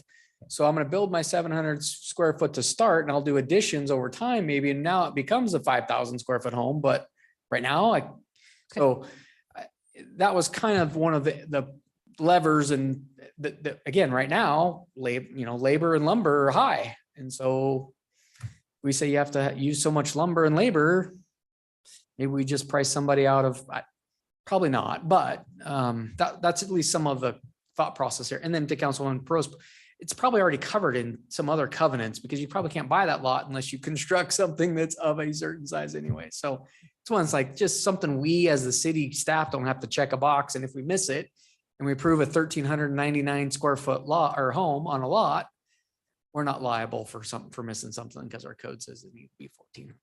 So I'm going to build my 700 square foot to start and I'll do additions over time, maybe. And now it becomes a 5,000 square foot home. But right now, that was kind of one of the levers. And again, right now, labor and lumber are high. And so we say you have to use so much lumber and labor. Maybe we just price somebody out of, probably not, but that's at least some of the thought process here. And then to Councilwoman Pearl's, it's probably already covered in some other covenants because you probably can't buy that lot unless you construct something that's of a certain size anyway. So it's one's like just something we as the city staff don't have to check a box. And if we miss it and we approve a 1,399 square foot lot or home on a lot, we're not liable for missing something because our code says it needs to be 14.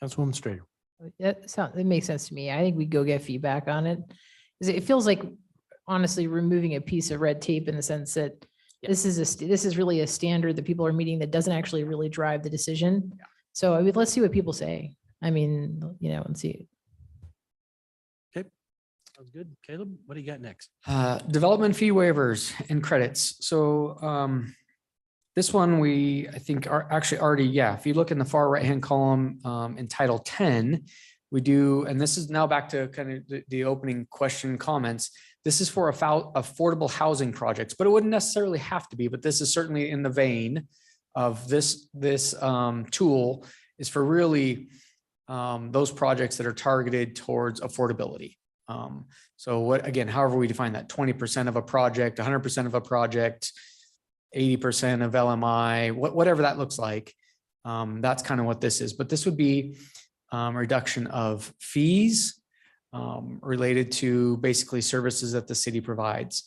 Councilwoman Strader. It makes sense to me. I think we go get feedback on it. 'Cause it feels like honestly removing a piece of red tape in the sense that this is really a standard that people are meeting that doesn't actually really drive the decision. Yeah. So I mean, let's see what people say. I mean, and see. Okay, sounds good. Caleb, what do you got next? Development fee waivers and credits. So this one I think are actually already, if you look in the far right-hand column in Title 10, we do, and this is now back to kind of the opening question comments. This is for affordable housing projects, but it wouldn't necessarily have to be, but this is certainly in the vein of this tool is for really those projects that are targeted towards affordability. So again, however we define that, 20% of a project, 100% of a project, 80% of LMI, whatever that looks like. That's kind of what this is, but this would be reduction of fees related to basically services that the city provides.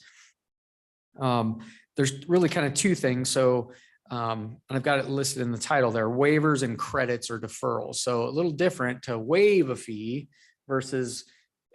There's really kind of two things. So, and I've got it listed in the title there, waivers and credits or deferrals. So a little different to waive a fee versus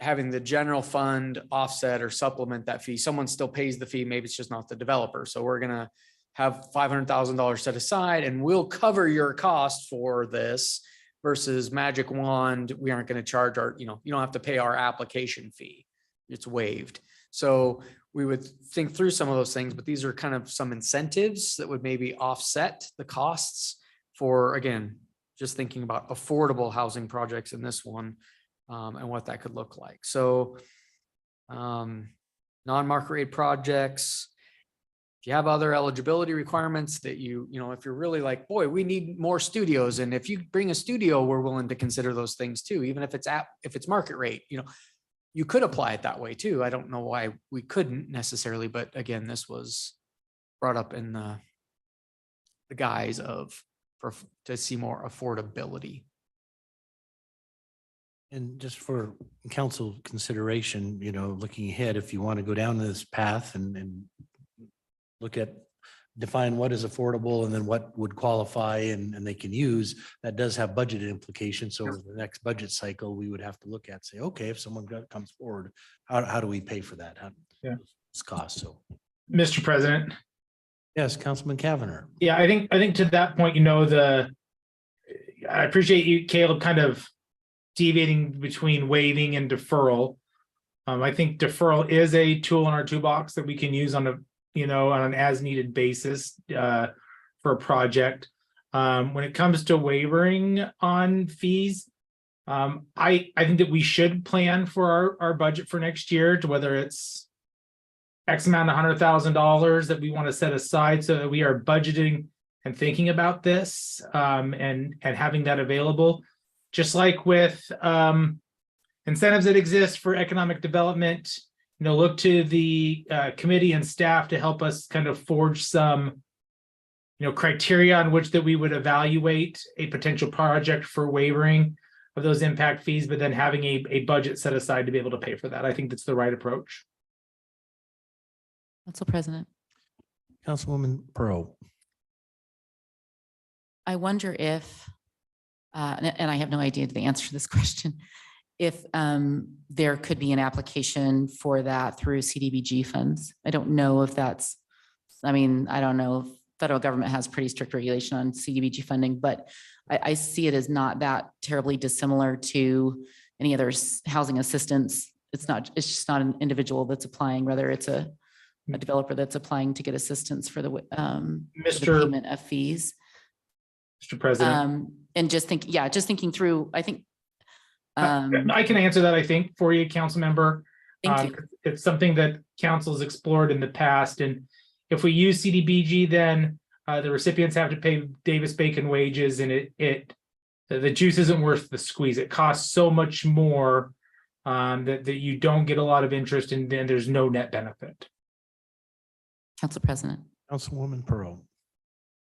having the general fund offset or supplement that fee. Someone still pays the fee. Maybe it's just not the developer. So we're going to have $500,000 set aside and we'll cover your cost for this versus magic wand. We aren't going to charge you don't have to pay our application fee. It's waived. So we would think through some of those things, but these are kind of some incentives that would maybe offset the costs for, again, just thinking about affordable housing projects in this one. And what that could look like. So non-market rate projects, if you have other eligibility requirements that if you're really like, boy, we need more studios. And if you bring a studio, we're willing to consider those things too, even if it's market rate, you could apply it that way too. I don't know why we couldn't necessarily, but again, this was brought up in the guise to see more affordability. And just for council consideration, looking ahead, if you want to go down this path and look at, define what is affordable and then what would qualify and they can use, that does have budget implications. So the next budget cycle, we would have to look at, say, okay, if someone comes forward, how do we pay for that? It's cost. So, Mr. President. Yes, Councilman Kavanagh. Yeah, I think to that point, I appreciate you, Caleb, kind of deviating between waiving and deferral. I think deferral is a tool in our toolbox that we can use on an as needed basis for a project. When it comes to wavering on fees, I think that we should plan for our budget for next year to whether it's X amount of $100,000 that we want to set aside so that we are budgeting and thinking about this and having that available. Just like with incentives that exist for economic development, look to the committee and staff to help us kind of forge some, criteria on which that we would evaluate a potential project for waiving of those impact fees, but then having a budget set aside to be able to pay for that. I think that's the right approach. Council President. Councilwoman Pearl. I wonder if, and I have no idea the answer to this question, if there could be an application for that through CDBG funds. I don't know if I don't know if federal government has pretty strict regulation on CDBG funding, but I see it as not that terribly dissimilar to any other housing assistance. It's just not an individual that's applying, whether it's a a developer that's applying to get assistance for the Mr. payment of fees. Mr. President. And just thinking through, I think. I can answer that, I think, for you, council member. Thank you. It's something that council's explored in the past, and if we use CDBG, then the recipients have to pay Davis-Bacon wages, and the juice isn't worth the squeeze. It costs so much more that you don't get a lot of interest, and then there's no net benefit. Council President. Councilwoman Pearl.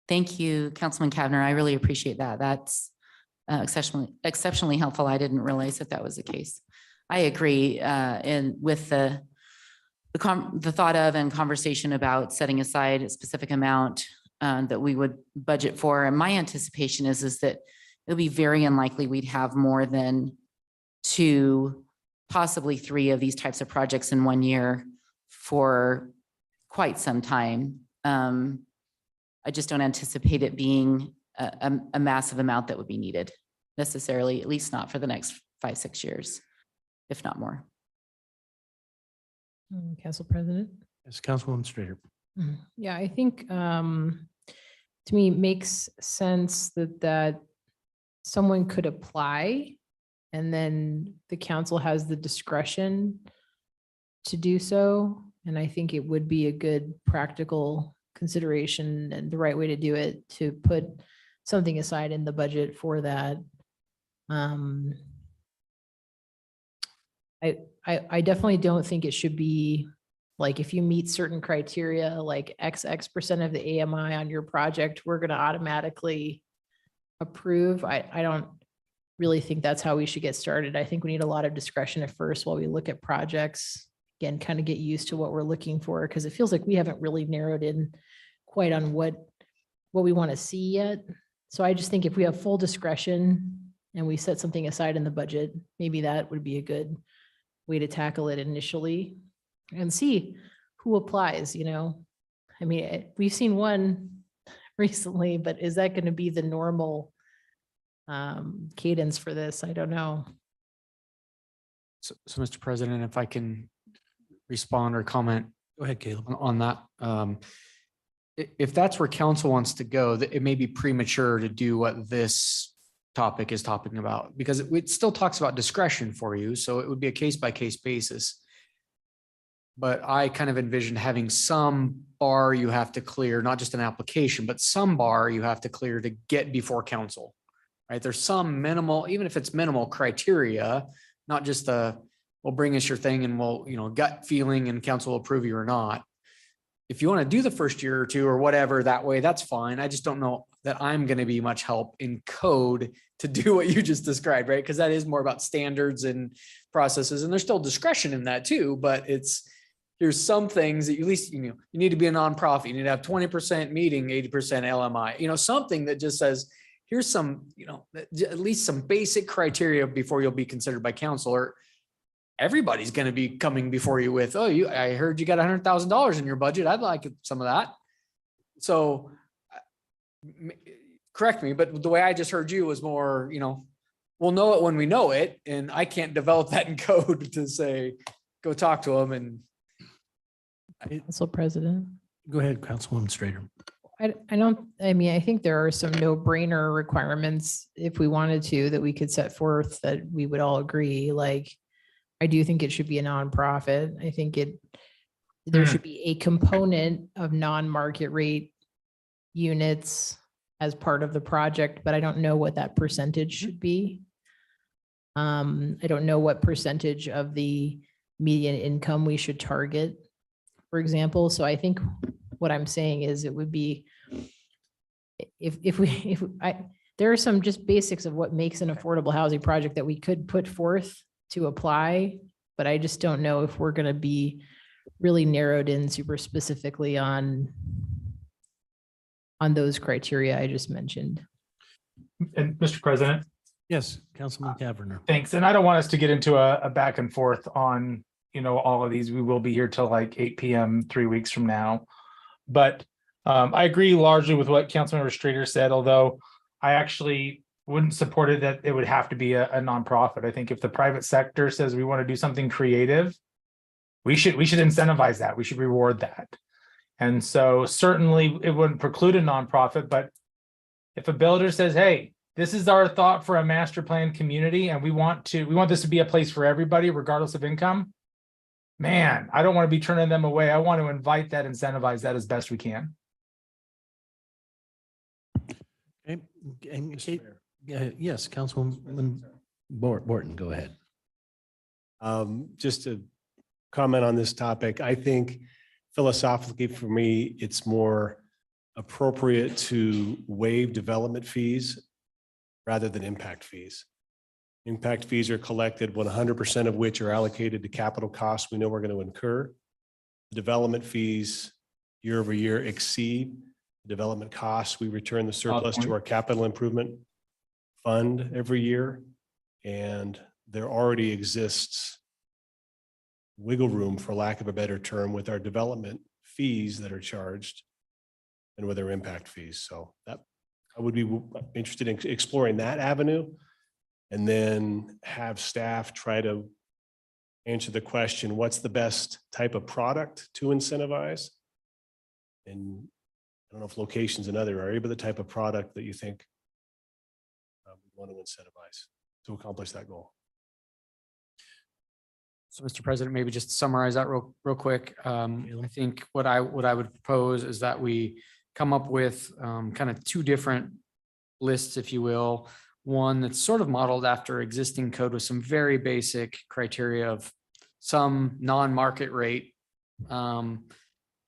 Thank you, Councilman Kavner. I really appreciate that. That's exceptionally helpful. I didn't realize that was the case. I agree, and with the thought of and conversation about setting aside a specific amount that we would budget for. And my anticipation is that it'll be very unlikely we'd have more than 2, possibly 3 of these types of projects in 1 year for quite some time. I just don't anticipate it being a massive amount that would be needed necessarily, at least not for the next 5-6 years, if not more. Council President. Yes, Councilwoman Strader. Yeah, I think to me, it makes sense that someone could apply and then the council has the discretion to do so. And I think it would be a good practical consideration and the right way to do it, to put something aside in the budget for that. I definitely don't think it should be like, if you meet certain criteria, like X% of the AMI on your project, we're going to automatically approve. I don't really think that's how we should get started. I think we need a lot of discretion at first while we look at projects. Again, kind of get used to what we're looking for, because it feels like we haven't really narrowed in quite on what we want to see yet. So I just think if we have full discretion and we set something aside in the budget, maybe that would be a good way to tackle it initially and see who applies, you know. I mean, we've seen one recently, but is that going to be the normal cadence for this? I don't know. So, Mr. President, if I can respond or comment. Go ahead, Caleb. On that. If that's where council wants to go, it may be premature to do what this topic is talking about, because it still talks about discretion for you. So it would be a case by case basis. But I kind of envisioned having some bar you have to clear, not just an application, but some bar you have to clear to get before council, right? There's some minimal, even if it's minimal criteria, not just well, bring us your thing and we'll, gut feeling and council will approve you or not. If you want to do the first year or 2 or whatever that way, that's fine. I just don't know that I'm going to be much help in code to do what you just described, right? Because that is more about standards and processes, and there's still discretion in that too, but here's some things that at least, you need to be a nonprofit. You need to have 20% meeting, 80% LMI, something that just says, here's some, at least some basic criteria before you'll be considered by council, or everybody's going to be coming before you with, I heard you got $100,000 in your budget. I'd like some of that. So correct me, but the way I just heard you was more, we'll know it when we know it. And I can't develop that in code to say, go talk to them. And Council President. Go ahead, Councilwoman Strader. I think there are some no-brainer requirements if we wanted to, that we could set forth that we would all agree. Like, I do think it should be a nonprofit. I think there should be a component of non-market rate units as part of the project, but I don't know what that percentage should be. I don't know what percentage of the median income we should target, for example. So I think what I'm saying is it would be, there are some just basics of what makes an affordable housing project that we could put forth to apply, but I just don't know if we're going to be really narrowed in super specifically on those criteria I just mentioned. And Mr. President. Yes, Councilman Caverner. Thanks. And I don't want us to get into a back and forth on, all of these. We will be here till like 8 p.m. 3 weeks from now. But I agree largely with what Councilmember Strader said, although I actually wouldn't support it that it would have to be a nonprofit. I think if the private sector says we want to do something creative, we should incentivize that. We should reward that. And so certainly it wouldn't preclude a nonprofit, but if a builder says, hey, this is our thought for a master plan community, and we want this to be a place for everybody, regardless of income, man, I don't want to be turning them away. I want to invite that, incentivize that as best we can. Okay, and Kate, yes, Councilwoman Borton, go ahead. Just to comment on this topic, I think philosophically for me, it's more appropriate to waive development fees rather than impact fees. Impact fees are collected 100% of which are allocated to capital costs we know we're going to incur. The development fees year over year exceed the development costs. We return the surplus to our capital improvement fund every year. And there already exists wiggle room, for lack of a better term, with our development fees that are charged and with our impact fees. So that I would be interested in exploring that avenue, and then have staff try to answer the question, what's the best type of product to incentivize? And I don't know if location's another area, but the type of product that you think we want to incentivize to accomplish that goal. So, Mr. President, maybe just to summarize that real quick. I think what I would propose is that we come up with kind of two different lists, if you will. One that's sort of modeled after existing code with some very basic criteria of some non-market rate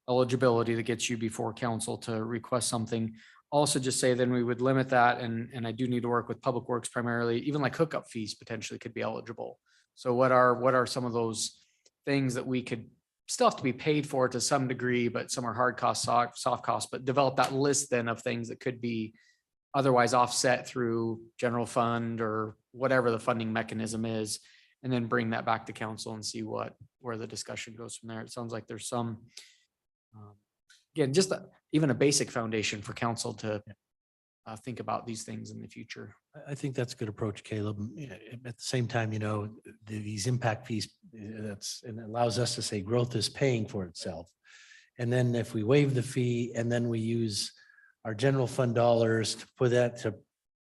eligibility that gets you before council to request something. Also just say then we would limit that, and I do need to work with Public Works primarily, even like hookup fees potentially could be eligible. So what are some of those things that we could still have to be paid for to some degree, but some are hard costs, soft costs, but develop that list then of things that could be otherwise offset through general fund or whatever the funding mechanism is, and then bring that back to council and see where the discussion goes from there. It sounds like there's some, again, just even a basic foundation for council to think about these things in the future. I think that's a good approach, Caleb. At the same time, these impact fees, and it allows us to say growth is paying for itself. And then if we waive the fee and then we use our general fund dollars to put that to,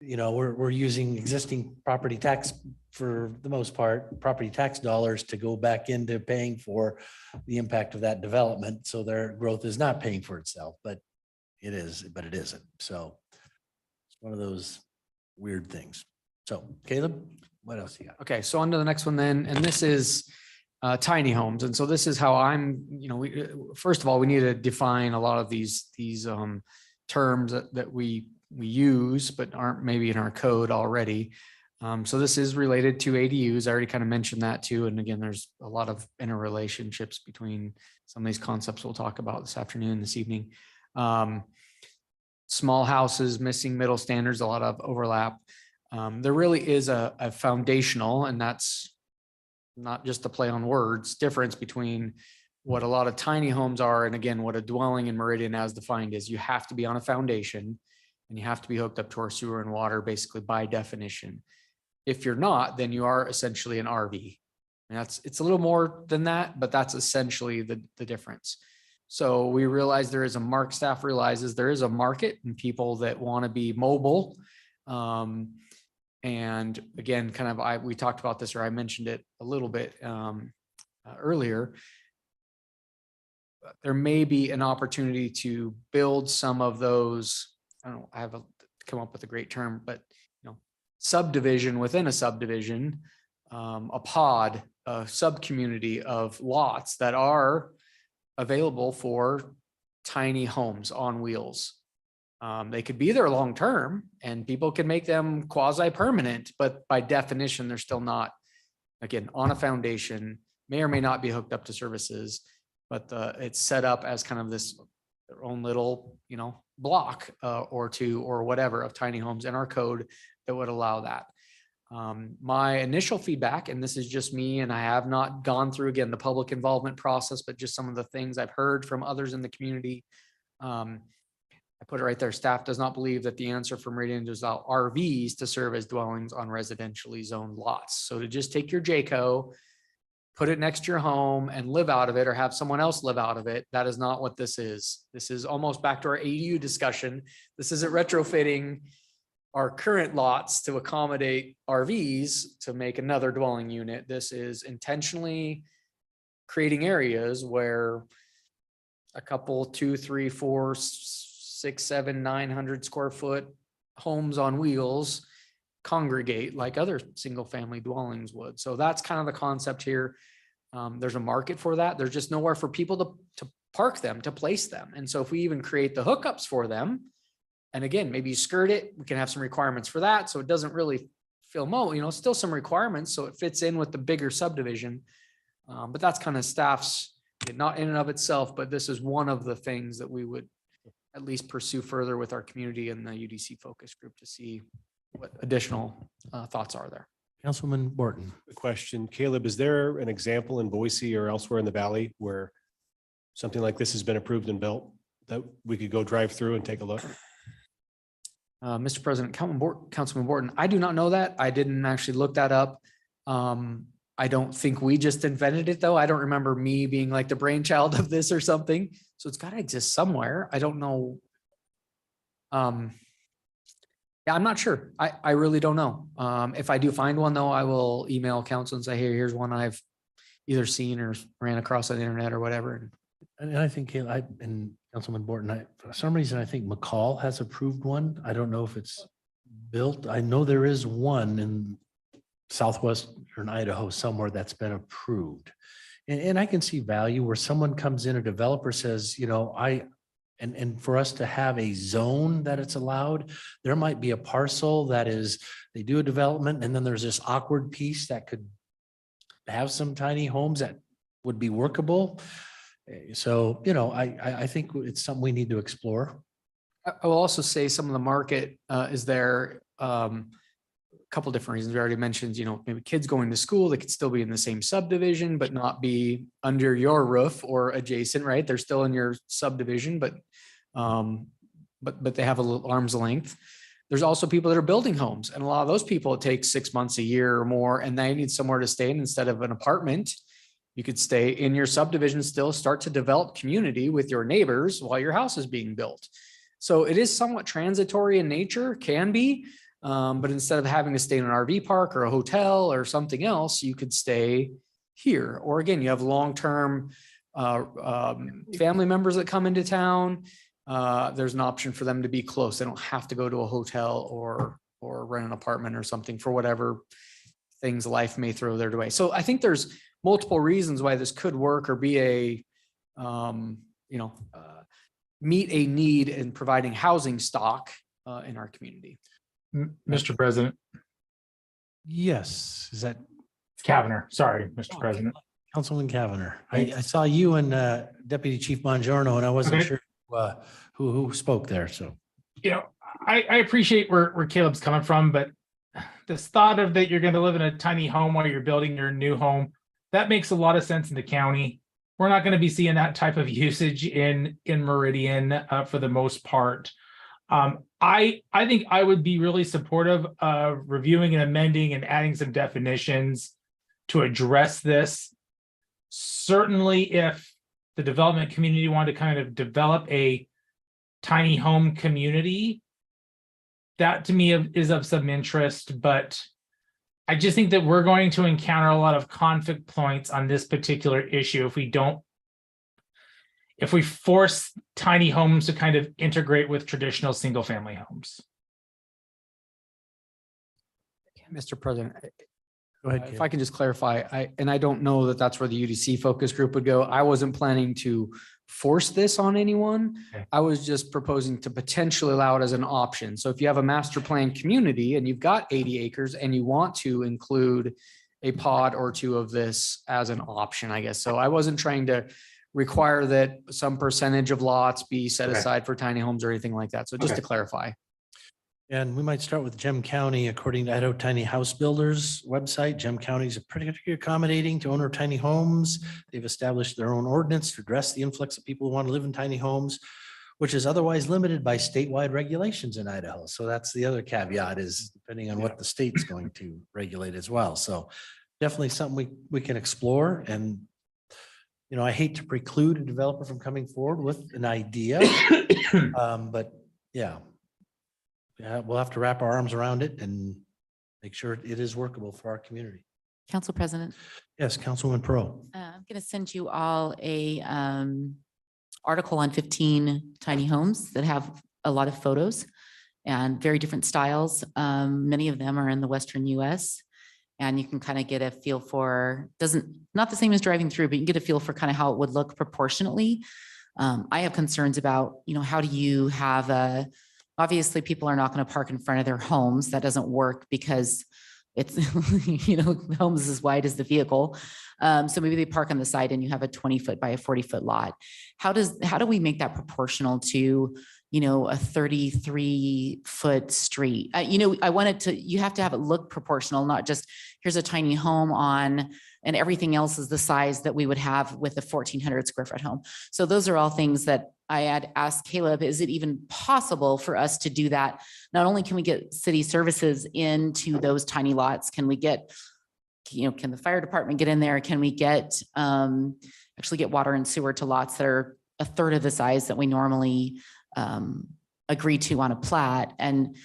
we're using existing property tax for the most part, property tax dollars to go back into paying for the impact of that development. So their growth is not paying for itself, but it isn't. So it's one of those weird things. So Caleb, what else you got? Okay, so on to the next one then, and this is tiny homes. And so this is how I'm, first of all, we need to define a lot of these terms that we use, but aren't maybe in our code already. So this is related to ADUs. I already kind of mentioned that too. And again, there's a lot of interrelationships between some of these concepts we'll talk about this evening. Small houses, missing middle standards, a lot of overlap. There really is a foundational, and that's not just a play on words, difference between what a lot of tiny homes are. And again, what a dwelling in Meridian as defined is, you have to be on a foundation and you have to be hooked up to our sewer and water, basically by definition. If you're not, then you are essentially an RV. And it's a little more than that, but that's essentially the difference. So we realize staff realizes there is a market and people that want to be mobile. And again, we talked about this, or I mentioned it a little bit earlier. There may be an opportunity to build some of those. I don't know, I haven't come up with a great term, but subdivision within a subdivision, a pod, a sub-community of lots that are available for tiny homes on wheels. They could be there long-term and people can make them quasi-permanent, but by definition, they're still not, again, on a foundation, may or may not be hooked up to services, but it's set up as kind of their own little, block or two or whatever of tiny homes in our code that would allow that. My initial feedback, and this is just me, and I have not gone through, again, the public involvement process, but just some of the things I've heard from others in the community. I put it right there. Staff does not believe that the answer for Meridian is allow RVs to serve as dwellings on residentially zoned lots. So to just take your JCO, put it next to your home and live out of it or have someone else live out of it. That is not what this is. This is almost back to our ADU discussion. This isn't retrofitting our current lots to accommodate RVs to make another dwelling unit. This is intentionally creating areas where a couple, 2, 3, 4, 6, 7, 900 square foot homes on wheels congregate like other single family dwellings would. So that's kind of the concept here. There's a market for that. There's just nowhere for people to park them, to place them. And so if we even create the hookups for them, and again, maybe you skirt it, we can have some requirements for that. So it doesn't really feel still some requirements. So it fits in with the bigger subdivision. But that's kind of staff's, not in and of itself, but this is one of the things that we would at least pursue further with our community and the UDC focus group to see what additional thoughts are there. Councilman Borton. A question, Caleb, is there an example in Boise or elsewhere in the valley where something like this has been approved and built that we could go drive through and take a look? Mr. President, Councilman Borton, I do not know that. I didn't actually look that up. I don't think we just invented it though. I don't remember me being like the brainchild of this or something. So it's got to exist somewhere. I don't know. Yeah, I'm not sure. I really don't know. If I do find one though, I will email council and say, hey, here's one I've either seen or ran across on the internet or whatever. And I think, and Councilman Borton, for some reason, I think McCall has approved one. I don't know if it's built. I know there is one in southwestern Idaho somewhere that's been approved. And I can see value where someone comes in, a developer says, and for us to have a zone that it's allowed, there might be a parcel that is, they do a development and then there's this awkward piece that could have some tiny homes that would be workable. So, I think it's something we need to explore. I will also say some of the market is there. A couple different reasons. We already mentioned, maybe kids going to school, they could still be in the same subdivision, but not be under your roof or adjacent, right? They're still in your subdivision, but they have a little arm's length. There's also people that are building homes, and a lot of those people, it takes 6 months, a year or more, and they need somewhere to stay in instead of an apartment. You could stay in your subdivision, still start to develop community with your neighbors while your house is being built. So it is somewhat transitory in nature, can be. But instead of having to stay in an RV park or a hotel or something else, you could stay here. Or again, you have long-term family members that come into town. There's an option for them to be close. They don't have to go to a hotel or rent an apartment or something for whatever things life may throw their way. So I think there's multiple reasons why this could work or be meet a need in providing housing stock in our community. Mr. President, Yes, is that Kavanagh, sorry, Mr. President. Councilman Kavanagh? I saw you and Deputy Chief Bongiorno, and I wasn't Okay. sure who spoke there, so. I appreciate where Caleb's coming from, but this thought of that you're going to live in a tiny home while you're building your new home, that makes a lot of sense in the county. We're not going to be seeing that type of usage in Meridian for the most part. I think I would be really supportive of reviewing and amending and adding some definitions to address this. Certainly, if the development community wanted to kind of develop a tiny home community, that to me is of some interest, but I just think that we're going to encounter a lot of conflict points on this particular issue if we force tiny homes to kind of integrate with traditional single family homes. Mr. President, Go ahead. if Caleb. I can just clarify, I don't know that that's where the UDC focus group would go. I wasn't planning to force this on anyone. Okay. I was just proposing to potentially allow it as an option. So if you have a master plan community and you've got 80 acres and you want to include a pod or two of this as an option, I guess. So I wasn't trying to require that some percentage of lots be set Okay. aside for tiny homes or anything like that. So just Okay. to clarify. And we might start with Gem County. According to Idaho Tiny House Builders website, Gem County is pretty accommodating to owner of tiny homes. They've established their own ordinance to address the influx of people who want to live in tiny homes, which is otherwise limited by statewide regulations in Idaho. So that's the other caveat, is depending on what the state's going to regulate as well. So definitely something we can explore. And, you know, I hate to preclude a developer from coming forward with an idea. But yeah. Yeah, we'll have to wrap our arms around it and make sure it is workable for our community. Council President, Yes, Councilwoman Pro. I'm going to send you all a article on 15 tiny homes that have a lot of photos and very different styles. Many of them are in the Western US. And you can kind of get a feel for, not the same as driving through, but you can get a feel for kind of how it would look proportionately. I have concerns about, how do you have obviously people are not going to park in front of their homes. That doesn't work because it's, the home is as wide as the vehicle. So maybe they park on the side and you have a 20-foot by a 40-foot lot. How do we make that proportional to, a 33-foot street? I want it to, you have to have it look proportional, not just here's a tiny home and everything else is the size that we would have with a 1,400 square foot home. So those are all things that I had asked Caleb, is it even possible for us to do that? Not only can we get city services into those tiny lots, can we get, can the fire department get in there? Can we get, actually get water and sewer to lots that are a third of the size that we normally agree to on a plat? And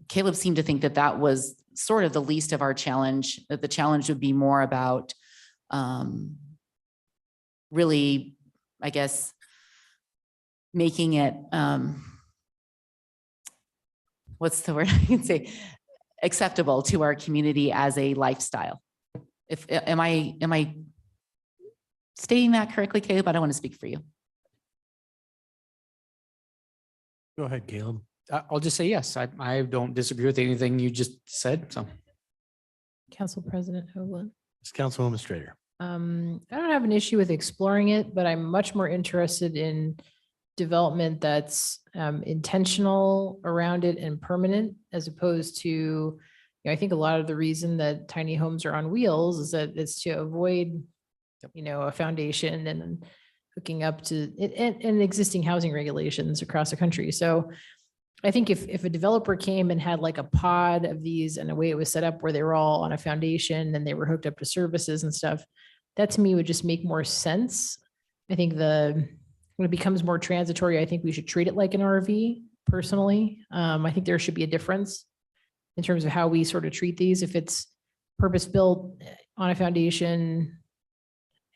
Caleb seemed to think that that was sort of the least of our challenge, that the challenge would be more about really, I guess, making it, what's the word I can say, acceptable to our community as a lifestyle. Am I stating that correctly, Caleb? I don't want to speak for you. Go ahead, Caleb. I'll just say yes. I don't disagree with anything you just said. So Council President Hoagland. It's Councilwoman Strader. I don't have an issue with exploring it, but I'm much more interested in development that's intentional around it and permanent, as opposed to, I think a lot of the reason that tiny homes are on wheels is that it's to avoid, a foundation and hooking up to and existing housing regulations across the country. So I think if a developer came and had like a pod of these and the way it was set up where they were all on a foundation and they were hooked up to services and stuff, that to me would just make more sense. I think when it becomes more transitory, I think we should treat it like an RV personally. I think there should be a difference in terms of how we sort of treat these. If it's purpose-built on a foundation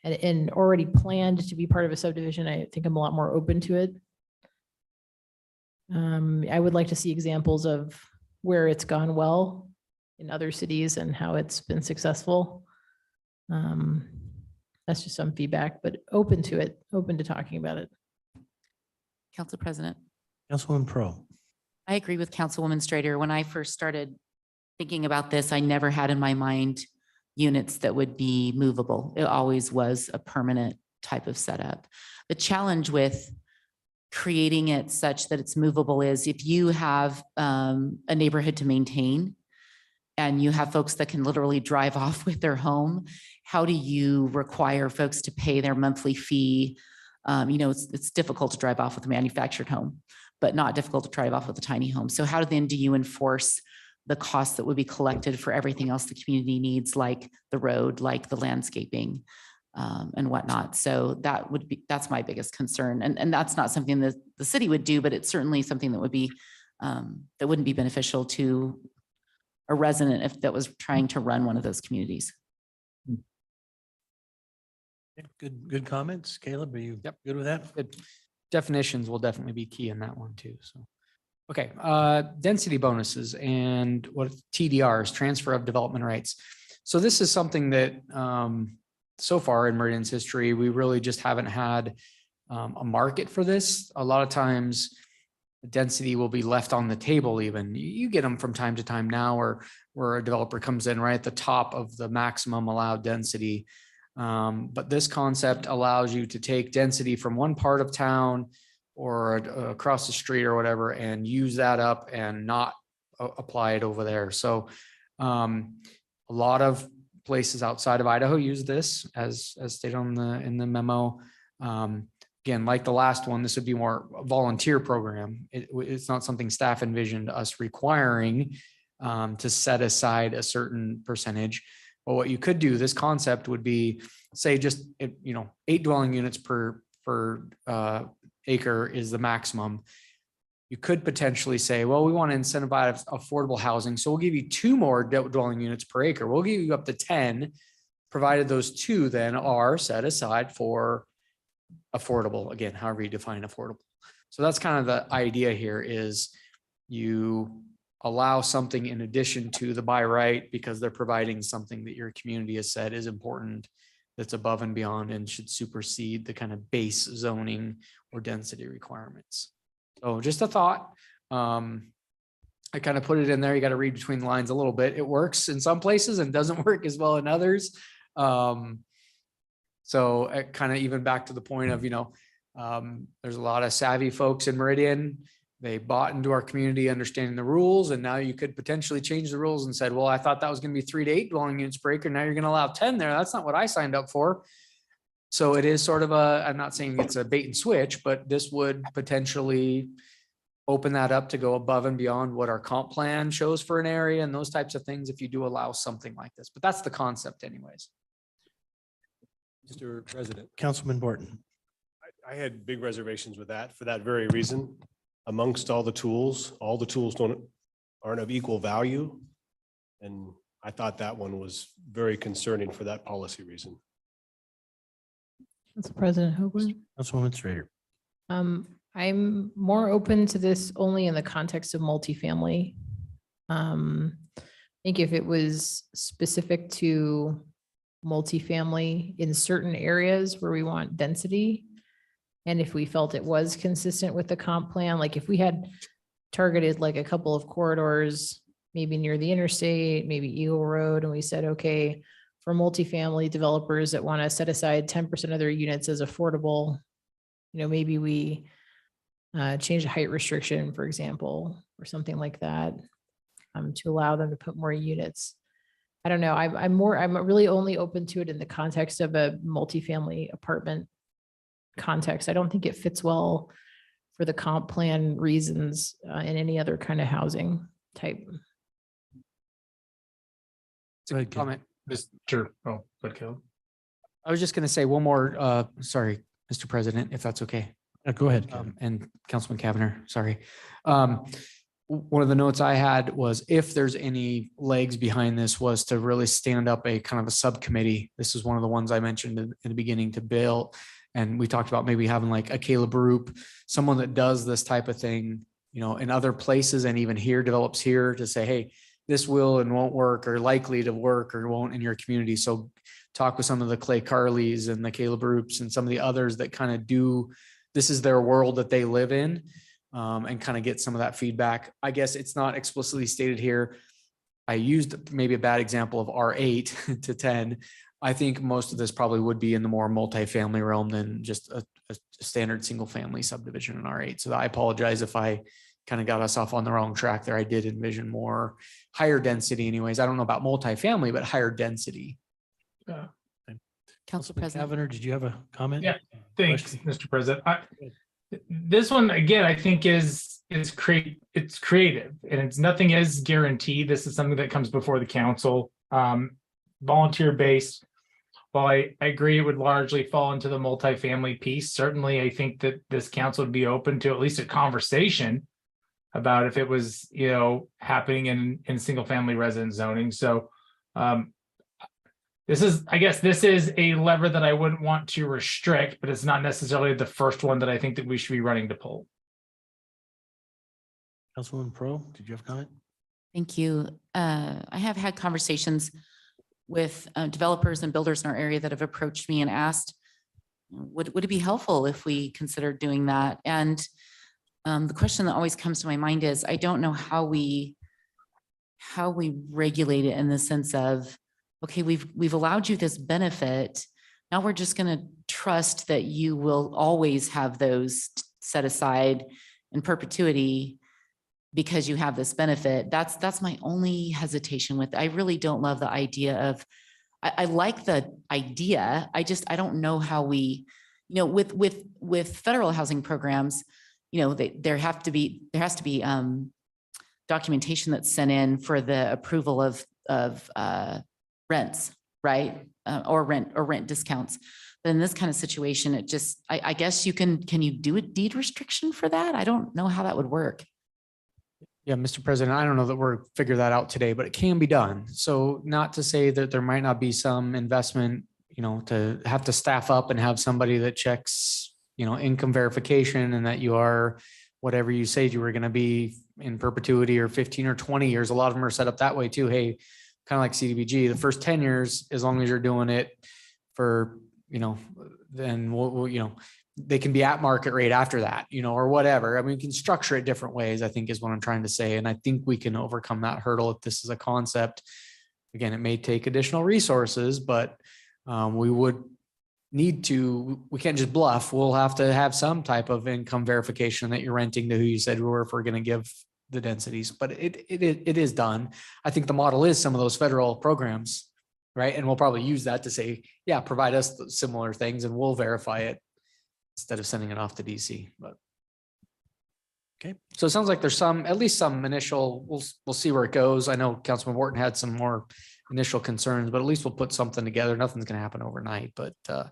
and already planned to be part of a subdivision, I think I'm a lot more open to it. I would like to see examples of where it's gone well in other cities and how it's been successful. That's just some feedback, but open to it, open to talking about it. Council President. Councilwoman Pro. I agree with Councilwoman Strader. When I first started thinking about this, I never had in my mind units that would be movable. It always was a permanent type of setup. The challenge with creating it such that it's movable is if you have a neighborhood to maintain and you have folks that can literally drive off with their home, how do you require folks to pay their monthly fee? It's difficult to drive off with a manufactured home, but not difficult to drive off with a tiny home. So how then do you enforce the costs that would be collected for everything else the community needs, like the road, like the landscaping, and whatnot? So that's my biggest concern. And that's not something that the city would do, but it's certainly something that would be, that wouldn't be beneficial to a resident if that was trying to run one of those communities. Good comments. Caleb, are you good with that? Good. Definitions will definitely be key in that one too. So, okay. Density bonuses and what TDRs, transfer of development rights. So this is something that so far in Meridian's history, we really just haven't had a market for this. A lot of times the density will be left on the table. Even you get them from time to time now, or where a developer comes in right at the top of the maximum allowed density. But this concept allows you to take density from one part of town or across the street or whatever, and use that up and not apply it over there. So a lot of places outside of Idaho use this as stated in the memo. Again, like the last one, this would be more a volunteer program. It's not something staff envisioned us requiring to set aside a certain percentage. Well, what you could do, this concept would be, say, just, 8 dwelling units per acre is the maximum. You could potentially say, well, we want to incentivize affordable housing, so we'll give you 2 more dwelling units per acre. We'll give you up to 10, provided those 2 then are set aside for affordable, again, however you define affordable. So that's kind of the idea here, is you allow something in addition to the by right because they're providing something that your community has said is important, that's above and beyond and should supersede the kind of base zoning or density requirements. So just a thought. I kind of put it in there. You got to read between the lines a little bit. It works in some places and doesn't work as well in others. So kind of even back to the point of, there's a lot of savvy folks in Meridian. They bought into our community, understanding the rules, and now you could potentially change the rules and said, well, I thought that was going to be 3 to 8 dwelling units per acre. Now you're going to allow 10 there. That's not what I signed up for. So it is sort of I'm not saying it's a bait and switch, but this would potentially open that up to go above and beyond what our comp plan shows for an area and those types of things if you do allow something like this. But that's the concept anyways. Mr. President, Councilman Borton. I had big reservations with that for that very reason. Amongst all the tools aren't of equal value. And I thought that one was very concerning for that policy reason. Council President Hoagland. Councilwoman Strader. I'm more open to this only in the context of multifamily. I think if it was specific to multifamily in certain areas where we want density, and if we felt it was consistent with the comp plan, like if we had targeted like a couple of corridors, maybe near the interstate, maybe Eagle Road, and we said, okay, for multifamily developers that want to set aside 10% of their units as affordable, maybe we change the height restriction, for example, or something like that, to allow them to put more units. I don't know. I'm really only open to it in the context of a multifamily apartment context. I don't think it fits well for the comp plan reasons in any other kind of housing type. It's a good comment. Sure. Oh, but Caleb. I was just going to say one more, sorry, Mr. President, if that's okay. Go ahead. And Councilman Cavanagh, sorry. One of the notes I had was if there's any legs behind this was to really stand up a kind of a subcommittee. This is one of the ones I mentioned in the beginning to Bill. And we talked about maybe having like a Caleb Roop, someone that does this type of thing, in other places and even here develops here to say, hey, this will and won't work or likely to work or won't in your community. So talk with some of the Clay Carleys and the Caleb Roops and some of the others that kind of do, this is their world that they live in, and kind of get some of that feedback. I guess it's not explicitly stated here. I used maybe a bad example of R8 to 10. I think most of this probably would be in the more multifamily realm than just a standard single family subdivision in R8. So I apologize if I kind of got us off on the wrong track there. I did envision more higher density anyways. I don't know about multifamily, but higher density. Council President. Cavanagh, did you have a comment? Yeah, thanks, Mr. President. This one, again, I think it's creative and it's nothing is guaranteed. This is something that comes before the council, volunteer based. While I agree it would largely fall into the multifamily piece, certainly I think that this council would be open to at least a conversation about if it was, happening in single family residence zoning. So this is a lever that I wouldn't want to restrict, but it's not necessarily the first one that I think that we should be running to pull. Councilwoman Pro, did you have a comment? Thank you. I have had conversations with developers and builders in our area that have approached me and asked, would it be helpful if we considered doing that? And the question that always comes to my mind is, I don't know how we regulate it in the sense of, okay, we've allowed you this benefit. Now we're just going to trust that you will always have those set aside in perpetuity because you have this benefit. That's my only hesitation with it. I really don't love the idea of, I like the idea. I don't know how we, with federal housing programs, there has to be documentation that's sent in for the approval of rents, right? Or rent discounts. But in this kind of situation, it just, I guess can you do a deed restriction for that? I don't know how that would work. Yeah, Mr. President, I don't know that we're figure that out today, but it can be done. So not to say that there might not be some investment, to have to staff up and have somebody that checks, income verification and that you are whatever you said you were going to be in perpetuity or 15 or 20 years. A lot of them are set up that way too. Hey, kind of like CDBG, the first 10 years, as long as you're doing it for, then they can be at market rate after that, or whatever. I mean, we can structure it different ways, I think is what I'm trying to say. And I think we can overcome that hurdle if this is a concept. Again, it may take additional resources, but we can't just bluff. We'll have to have some type of income verification that you're renting to who you said we were, if we're going to give the densities, but it is done. I think the model is some of those federal programs, right? And we'll probably use that to say, yeah, provide us similar things and we'll verify it instead of sending it off to DC. But okay, so it sounds like there's at least some initial, we'll see where it goes. I know Councilman Wharton had some more initial concerns, but at least we'll put something together. Nothing's going to happen overnight, but at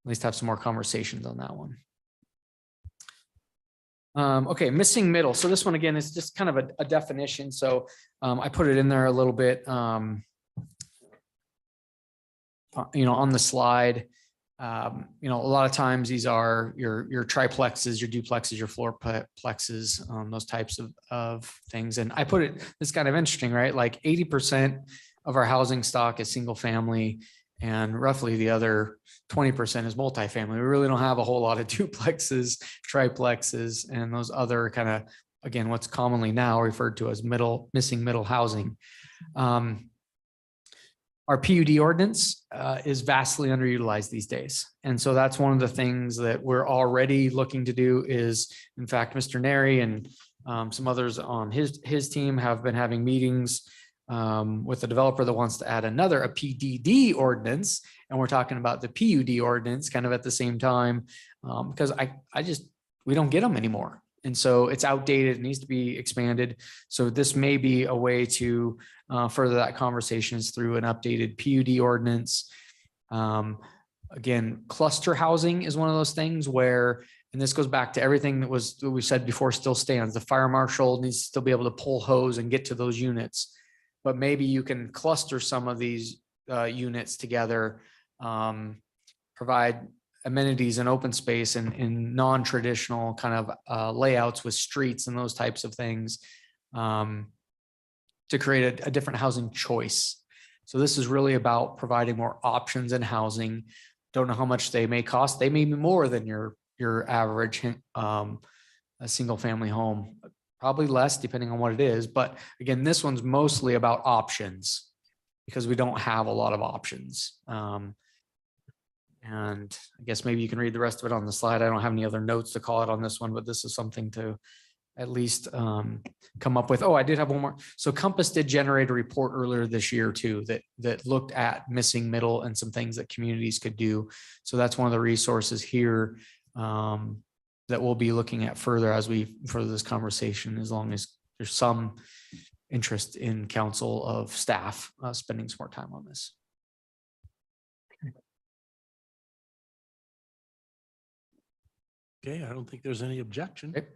least have some more conversations on that one. Okay, missing middle. So this one again is just kind of a definition. So I put it in there a little bit, on the slide. A lot of times these are your triplexes, your duplexes, your floorplexes, those types of things. And I put it's kind of interesting, right? Like 80% of our housing stock is single family and roughly the other 20% is multifamily. We really don't have a whole lot of duplexes, triplexes, and those other kind of, again, what's commonly now referred to as missing middle housing. Our PUD ordinance is vastly underutilized these days. And so that's one of the things that we're already looking to do is, in fact, Mr. Neri and some others on his team have been having meetings with a developer that wants to add a PDD ordinance. And we're talking about the PUD ordinance kind of at the same time, because we don't get them anymore. And so it's outdated, it needs to be expanded. So this may be a way to further that conversation is through an updated PUD ordinance. Again, cluster housing is one of those things where, and this goes back to everything that we said before still stands. The fire marshal needs to still be able to pull hose and get to those units. But maybe you can cluster some of these units together, provide amenities and open space in non-traditional kind of layouts with streets and those types of things to create a different housing choice. So this is really about providing more options in housing. Don't know how much they may cost. They may be more than your average a single family home. Probably less depending on what it is. But again, this one's mostly about options because we don't have a lot of options. And I guess maybe you can read the rest of it on the slide. I don't have any other notes to call it on this one, but this is something to at least come up with. Oh, I did have one more. So Compass did generate a report earlier this year too, that looked at missing middle and some things that communities could do. So that's one of the resources here that we'll be looking at further as we further this conversation, as long as there's some interest in council of staff spending some more time on this. Okay, I don't think there's any objection. Okay.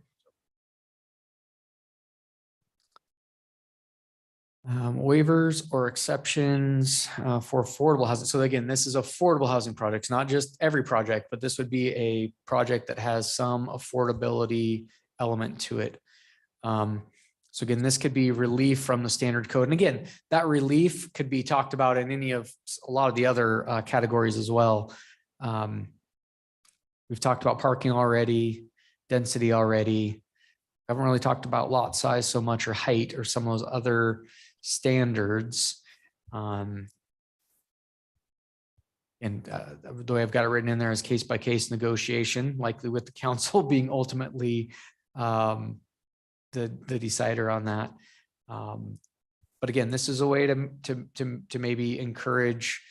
Waivers or exceptions for affordable housing. So again, this is affordable housing projects, not just every project, but this would be a project that has some affordability element to it. So again, this could be relief from the standard code. And again, that relief could be talked about in a lot of the other categories as well. We've talked about parking already, density already. I haven't really talked about lot size so much, or height, or some of those other standards. And the way I've got it written in there is case by case negotiation, likely with the council being ultimately the decider on that. But again, this is a way to maybe encourage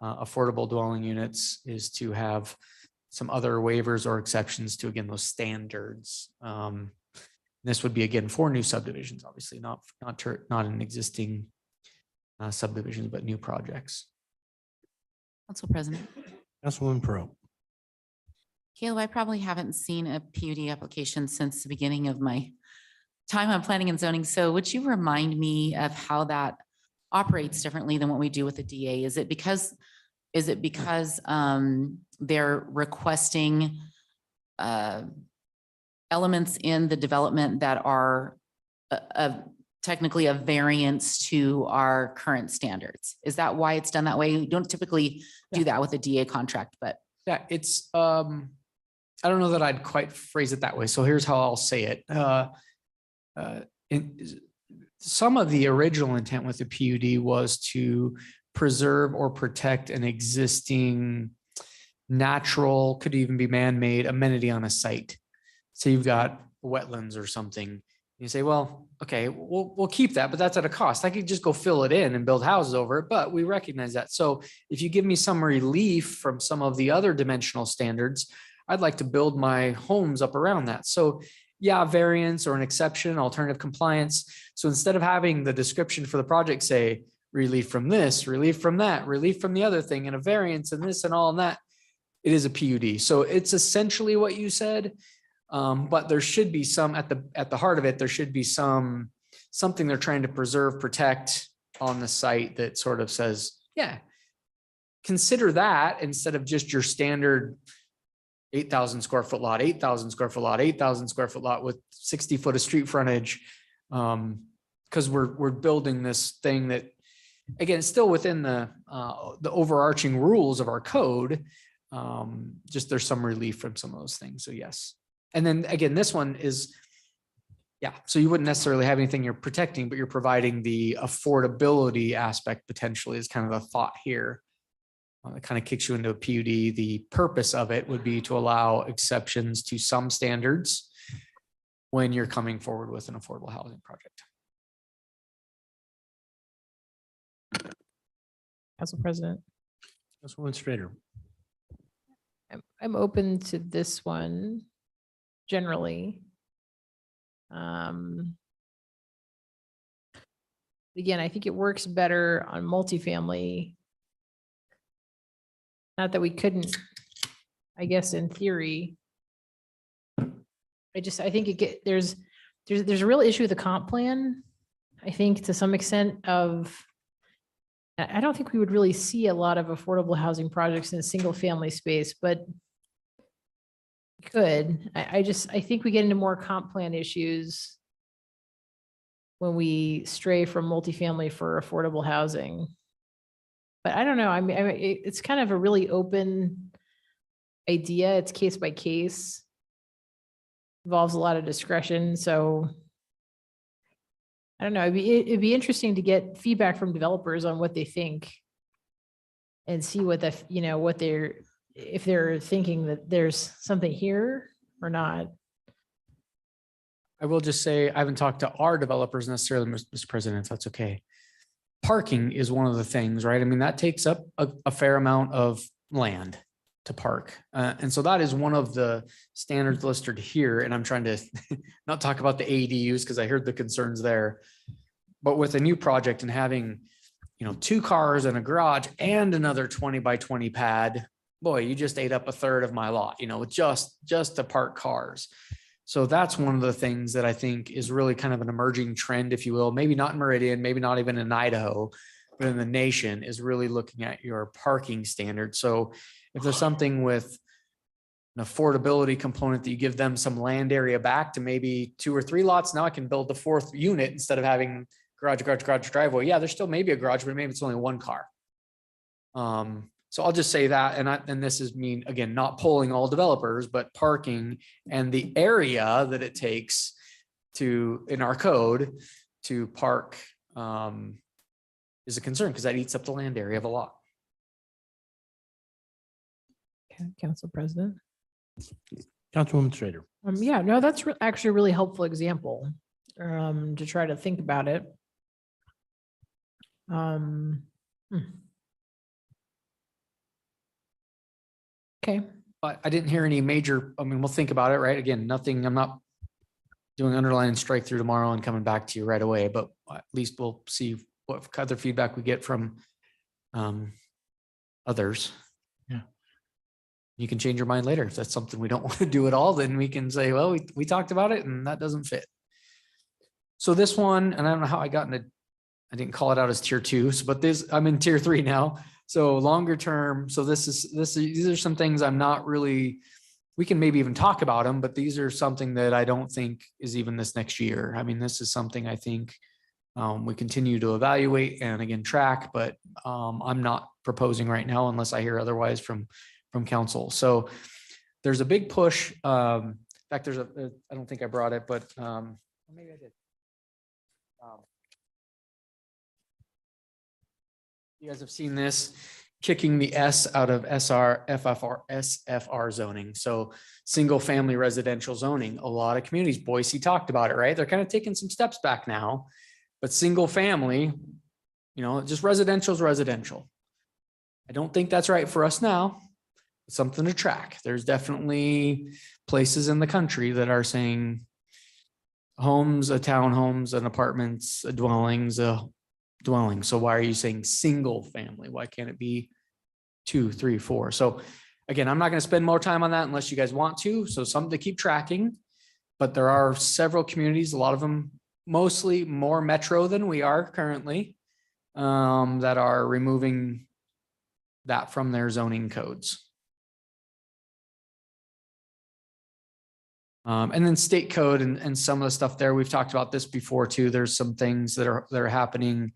affordable dwelling units, is to have some other waivers or exceptions to, again, those standards. This would be, again, for new subdivisions, obviously not an existing subdivisions, but new projects. Council President. Councilwoman Pro. Caleb, I probably haven't seen a PUD application since the beginning of my time on planning and zoning. So would you remind me of how that operates differently than what we do with the DA? Is it because they're requesting elements in the development that are technically a variance to our current standards? Is that why it's done that way? We don't typically do that with a DA contract, but. Yeah, it's, I don't know that I'd quite phrase it that way. So here's how I'll say it. Some of the original intent with the PUD was to preserve or protect an existing natural, could even be man-made amenity on a site. So you've got wetlands or something. You say, well, okay, we'll keep that, but that's at a cost. I could just go fill it in and build houses over it, but we recognize that. So if you give me some relief from some of the other dimensional standards, I'd like to build my homes up around that. So yeah, variance or an exception, alternative compliance. So instead of having the description for the project say relief from this, relief from that, relief from the other thing, and a variance and this and all and that, it is a PUD. So it's essentially what you said. But there should be some at the heart of it, there should be something they're trying to preserve, protect on the site that sort of says, yeah, consider that instead of just your standard 8,000 square foot lot, 8,000 square foot lot, 8,000 square foot lot with 60 foot of street frontage. Because we're building this thing that, again, still within the overarching rules of our code. Just there's some relief from some of those things. So yes. And then again, this one is, yeah, so you wouldn't necessarily have anything you're protecting, but you're providing the affordability aspect potentially is kind of a thought here. It kind of kicks you into a PUD. The purpose of it would be to allow exceptions to some standards when you're coming forward with an affordable housing project. Council President. Councilwoman Strader. I'm open to this one generally. Again, I think it works better on multifamily. Not that we couldn't, I guess, in theory. I think there's a real issue with the comp plan. I think to some extent I don't think we would really see a lot of affordable housing projects in a single family space, but could. I think we get into more comp plan issues when we stray from multifamily for affordable housing. But I don't know. I mean, it's kind of a really open idea. It's case by case. Involves a lot of discretion. So I don't know. It'd be interesting to get feedback from developers on what they think and see what if they're thinking that there's something here or not. I will just say, I haven't talked to our developers necessarily, Mr. President, if that's okay. Parking is one of the things, right? I mean, that takes up a fair amount of land to park. And so that is one of the standards listed here. And I'm trying to not talk about the ADUs because I heard the concerns there. But with a new project and having, 2 cars and a garage and another 20 by 20 pad, boy, you just ate up a third of my lot, with just to park cars. So that's one of the things that I think is really kind of an emerging trend, if you will, maybe not in Meridian, maybe not even in Idaho, but in the nation, is really looking at your parking standards. So if there's something with an affordability component that you give them some land area back to maybe 2 or 3 lots, now I can build the 4th unit instead of having garage, driveway. Yeah, there's still maybe a garage, but maybe it's only 1 car. So I'll just say that, and this is again, not polling all developers, but parking and the area that it takes in our code to park is a concern because that eats up the land area of a lot. Council President. Councilwoman Strader. Yeah, no, that's actually a really helpful example to try to think about it. Okay. But I didn't hear any major, we'll think about it, right? Again, nothing, I'm not doing underline and strike through tomorrow and coming back to you right away, but at least we'll see what other feedback we get from others. Yeah. You can change your mind later. If that's something we don't want to do at all, then we can say, well, we talked about it and that doesn't fit. So this one, and I don't know how I got into, I didn't call it out as tier 2, but I'm in tier 3 now. So longer term. So these are some things I'm not really, we can maybe even talk about them, but these are something that I don't think is even this next year. I mean, this is something I think we continue to evaluate and again, track, but I'm not proposing right now unless I hear otherwise from council. So there's a big push. In fact, I don't think I brought it, but maybe I did. You guys have seen this, kicking the S out of SFR zoning. So single family residential zoning, a lot of communities, Boise talked about it, right? They're kind of taking some steps back now, but single family, just residential is residential. I don't think that's right for us now. It's something to track. There's definitely places in the country that are saying homes, townhomes, and apartments, dwellings, dwelling. So why are you saying single family? Why can't it be 2, 3, 4? So again, I'm not going to spend more time on that unless you guys want to. So something to keep tracking, but there are several communities, a lot of them mostly more metro than we are currently, that are removing that from their zoning codes. And then state code and some of the stuff there, we've talked about this before too. There's some things that are happening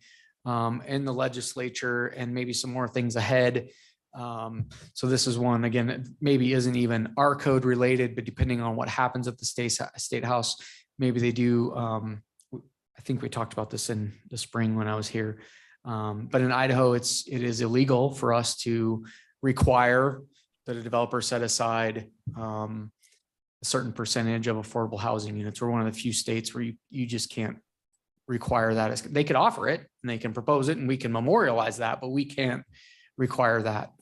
in the legislature and maybe some more things ahead. So this is one, again, it maybe isn't even our code related, but depending on what happens at the state house, maybe they do. I think we talked about this in the spring when I was here. But in Idaho, it is illegal for us to require that a developer set aside a certain percentage of affordable housing units. We're one of the few states where you just can't require that. They could offer it and they can propose it and we can memorialize that, but we can't require that.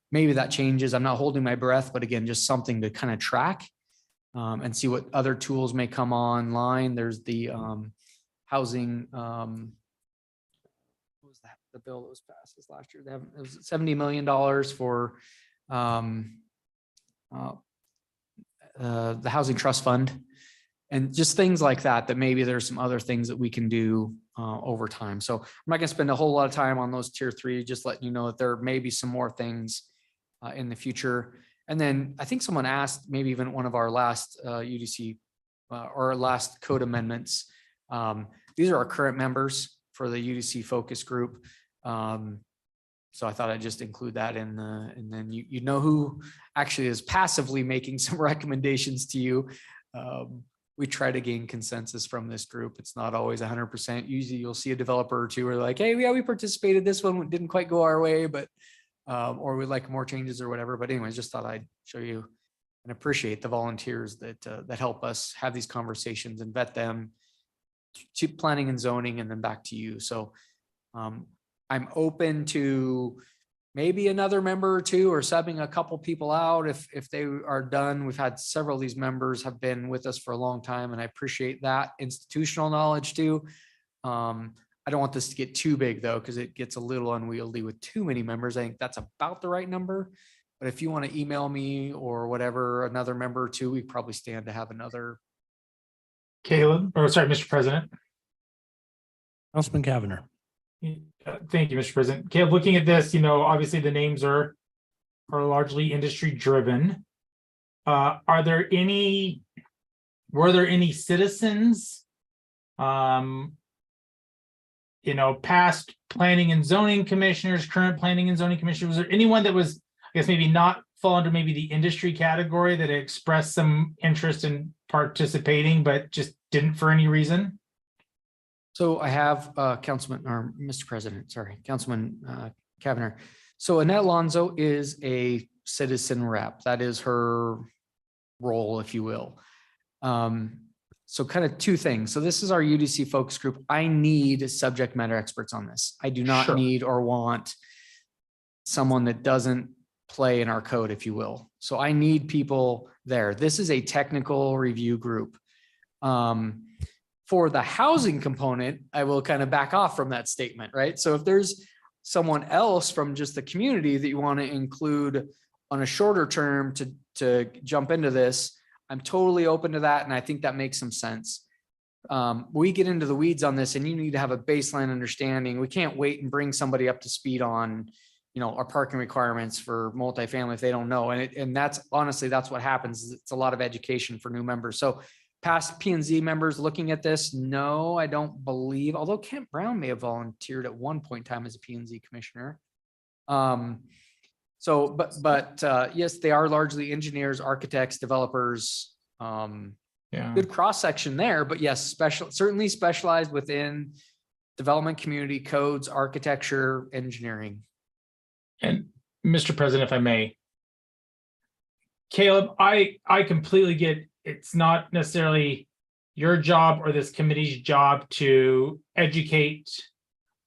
Maybe that changes. I'm not holding my breath, but again, just something to kind of track and see what other tools may come online. There's the housing, what was that? The bill that was passed this last year. It was $70 million for the housing trust fund and just things like that maybe there's some other things that we can do over time. So I'm not going to spend a whole lot of time on those tier 3, just letting you know that there may be some more things in the future. And then I think someone asked, maybe even one of our last UDC or last code amendments. These are our current members for the UDC focus group. So I thought I'd just include that in and then you know who actually is passively making some recommendations to you. We try to gain consensus from this group. It's not always 100%. Usually you'll see a developer or two who are like, hey, yeah, we participated. This one didn't quite go our way, but or we'd like more changes or whatever. But anyways, just thought I'd show you and appreciate the volunteers that help us have these conversations and vet them to planning and zoning and then back to you. So I'm open to maybe another member or two or subbing a couple people out if they are done. We've had several of these members have been with us for a long time and I appreciate that institutional knowledge too. I don't want this to get too big though, because it gets a little unwieldy with too many members. I think that's about the right number. But if you want to email me or whatever, another member or two, we probably stand to have another. Caleb, or sorry, Mr. President. Councilman Kavanagh. Thank you, Mr. President. Caleb, looking at this, obviously the names are largely industry driven. Were there any citizens, past planning and zoning commissioners, current planning and zoning commissioners? Was there anyone that was, I guess, maybe not fall under maybe the industry category that expressed some interest in participating, but just didn't for any reason? So I have Councilman Kavanagh. So Annette Alonso is a citizen rep. That is her role, if you will. So kind of two things. So this is our UDC focus group. I need subject matter experts on this. I do not need or want someone that doesn't play in our code, if you will. So I need people there. This is a technical review group. For the housing component, I will kind of back off from that statement, right? So if there's someone else from just the community that you want to include on a shorter term to jump into this, I'm totally open to that. And I think that makes some sense. We get into the weeds on this and you need to have a baseline understanding. We can't wait and bring somebody up to speed on, our parking requirements for multifamily if they don't know. And that's honestly, that's what happens. It's a lot of education for new members. So past P and Z members looking at this, no, I don't believe, although Kent Brown may have volunteered at one point in time as a P and Z commissioner. Yes, they are largely engineers, architects, developers. Yeah. Good cross section there, but yes, certainly specialized within development, community codes, architecture, engineering. And Mr. President, if I may, Caleb, I completely get it's not necessarily your job or this committee's job to educate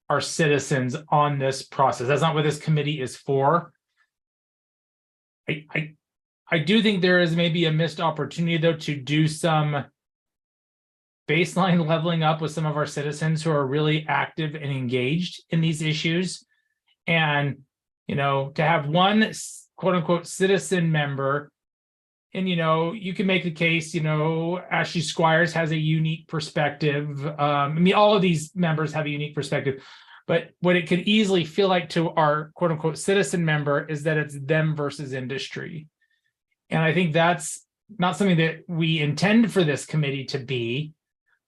our citizens on this process. That's not what this committee is for. I do think there is maybe a missed opportunity, though, to do some baseline leveling up with some of our citizens who are really active and engaged in these issues. And, to have one quote unquote citizen member, and, you can make the case, Ashley Squires has a unique perspective. All of these members have a unique perspective, but what it could easily feel like to our quote unquote citizen member is that it's them versus industry. And I think that's not something that we intend for this committee to be,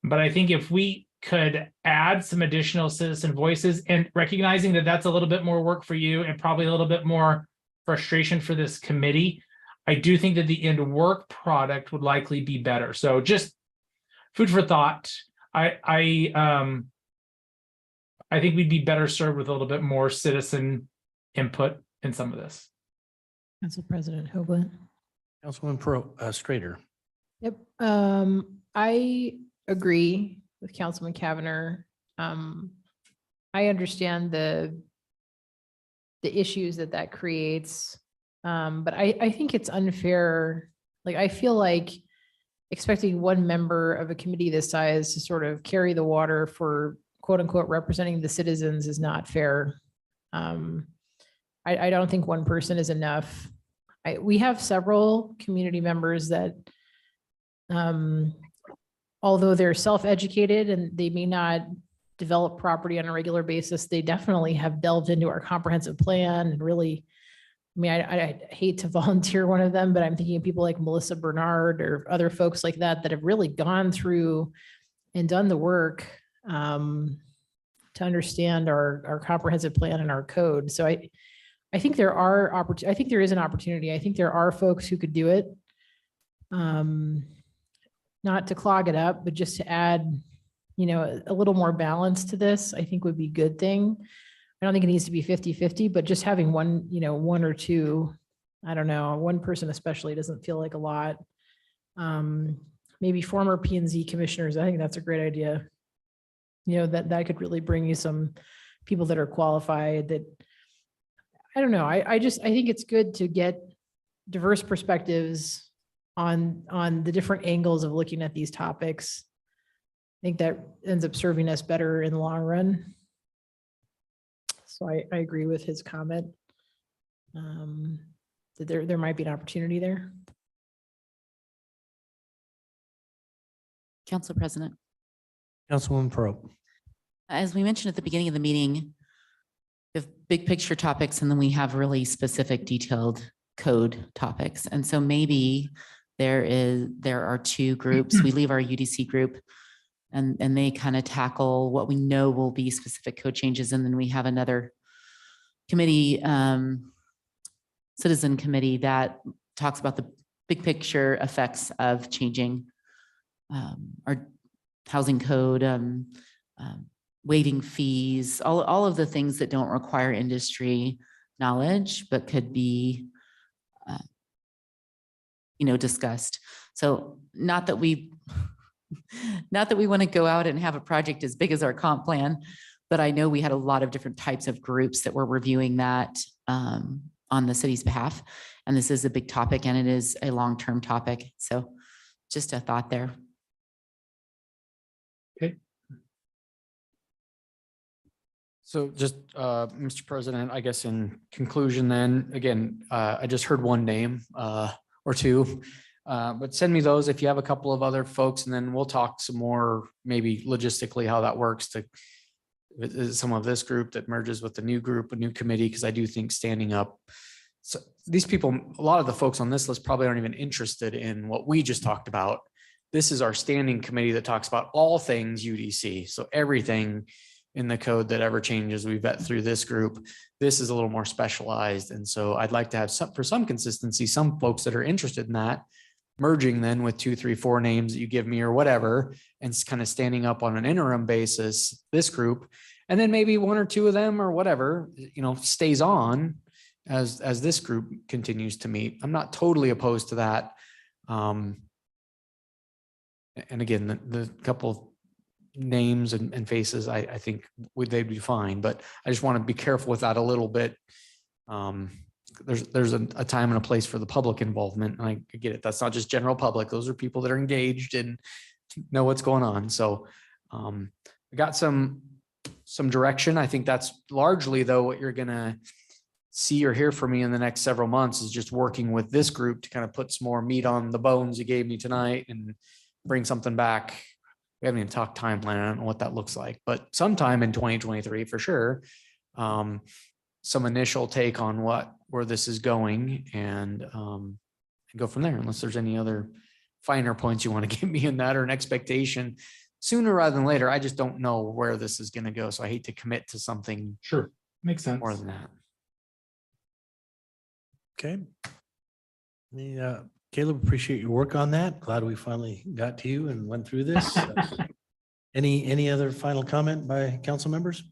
but I think if we could add some additional citizen voices and recognizing that that's a little bit more work for you and probably a little bit more frustration for this committee, I do think that the end work product would likely be better. So just food for thought. I think we'd be better served with a little bit more citizen input in some of this. Council President Hoagland. Councilwoman Strader. Yep. I agree with Councilman Cavanagh. I understand the issues that creates. But I think it's unfair. Like, I feel like expecting one member of a committee this size to sort of carry the water for quote unquote representing the citizens is not fair. I don't think one person is enough. We have several community members that, although they're self-educated and they may not develop property on a regular basis, they definitely have delved into our comprehensive plan and really, I hate to volunteer one of them, but I'm thinking of people like Melissa Bernard or other folks like that have really gone through and done the work to understand our comprehensive plan and our code. So I think there are I think there is an opportunity. I think there are folks who could do it. Not to clog it up, but just to add, a little more balance to this, I think would be a good thing. I don't think it needs to be 50-50, but just having one, one or two, I don't know, one person especially doesn't feel like a lot. Maybe former P&Z commissioners, I think that's a great idea. That could really bring you some people that are qualified that, I don't know. I think it's good to get diverse perspectives on the different angles of looking at these topics. I think that ends up serving us better in the long run. So I agree with his comment that there might be an opportunity there. Council President. Councilwoman Pro. As we mentioned at the beginning of the meeting, we have big picture topics and then we have really specific detailed code topics. And so maybe there are two groups. We leave our UDC group and they kind of tackle what we know will be specific code changes. And then we have another committee, citizen committee that talks about the big picture effects of changing our housing code, waiving fees, all of the things that don't require industry knowledge, but could be, discussed. So not that we want to go out and have a project as big as our comp plan, but I know we had a lot of different types of groups that were reviewing that on the city's behalf. And this is a big topic and it is a long-term topic. So just a thought there. So just, Mr. President, I guess in conclusion then, again, I just heard one name or two. But send me those if you have a couple of other folks, and then we'll talk some more, maybe logistically how that works to some of this group that merges with the new group, a new committee, because I do think standing up. So these people, a lot of the folks on this list probably aren't even interested in what we just talked about. This is our standing committee that talks about all things UDC. So everything in the code that ever changes, we vet through this group. This is a little more specialized. And so I'd like to have some, for some consistency, some folks that are interested in that, merging then with 2, 3, 4 names that you give me or whatever, and kind of standing up on an interim basis, this group, and then maybe 1 or 2 of them or whatever, stays on as this group continues to meet. I'm not totally opposed to that. And again, the couple of names and faces, I think they'd be fine, but I just want to be careful with that a little bit. There's a time and a place for the public involvement. And I get it. That's not just general public. Those are people that are engaged and know what's going on. So I got some direction. I think that's largely though what you're going to see or hear from me in the next several months is just working with this group to kind of put some more meat on the bones you gave me tonight and bring something back. We haven't even talked timeline. I don't know what that looks like, but sometime in 2023 for sure. Some initial take on where this is going and go from there, unless there's any other finer points you want to give me in that or an expectation sooner rather than later. I just don't know where this is going to go. So I hate to commit to something Sure. Makes sense. more than that. Okay. Caleb, appreciate your work on that. Glad we finally got to you and went through this. Any other final comment by council members?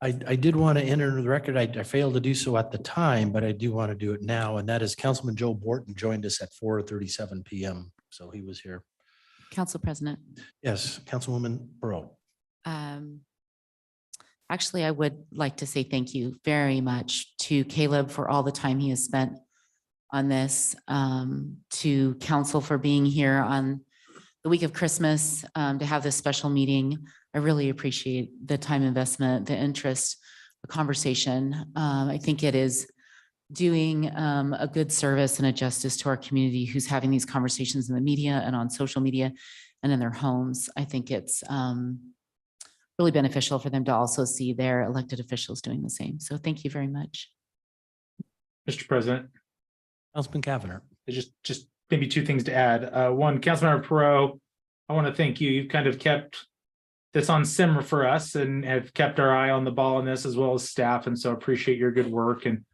I did want to enter the record. I failed to do so at the time, but I do want to do it now. And that is Councilman Joe Borton joined us at 4:37 PM. So he was here. Council President. Yes, Councilwoman Burrow. Actually, I would like to say thank you very much to Caleb for all the time he has spent on this, to council for being here on the week of Christmas, to have this special meeting. I really appreciate the time investment, the interest, the conversation. I think it is doing a good service and a justice to our community who's having these conversations in the media and on social media and in their homes. I think it's really beneficial for them to also see their elected officials doing the same. So thank you very much. Mr. President, Councilman Cavanagh. just maybe 2 things to add. One, Councilmember Perot, I want to thank you. You've kind of kept this on simmer for us and have kept our eye on the ball on this as well as staff. And so appreciate your good work. And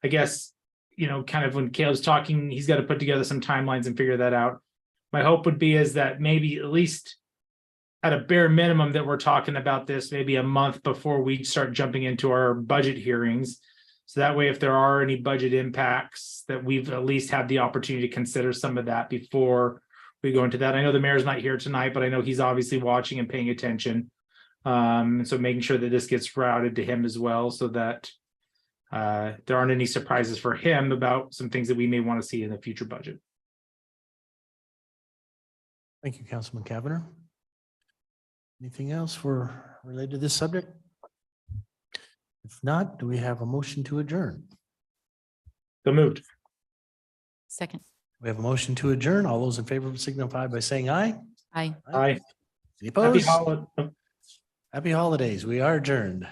I guess, kind of when Caleb's talking, he's got to put together some timelines and figure that out. My hope would be is that maybe at least at a bare minimum that we're talking about this maybe a month before we start jumping into our budget hearings. So that way, if there are any budget impacts, that we've at least had the opportunity to consider some of that before we go into that. I know the mayor's not here tonight, but I know he's obviously watching and paying attention. And so making sure that this gets routed to him as well, so that there aren't any surprises for him about some things that we may want to see in the future budget. Thank you, Councilman Cavanagh. Anything else related to this subject? If not, do we have a motion to adjourn? So moved. Second. We have a motion to adjourn. All those in favor signify by saying aye. Aye. Aye. Any Happy opposed? holiday. Happy holidays. We are adjourned.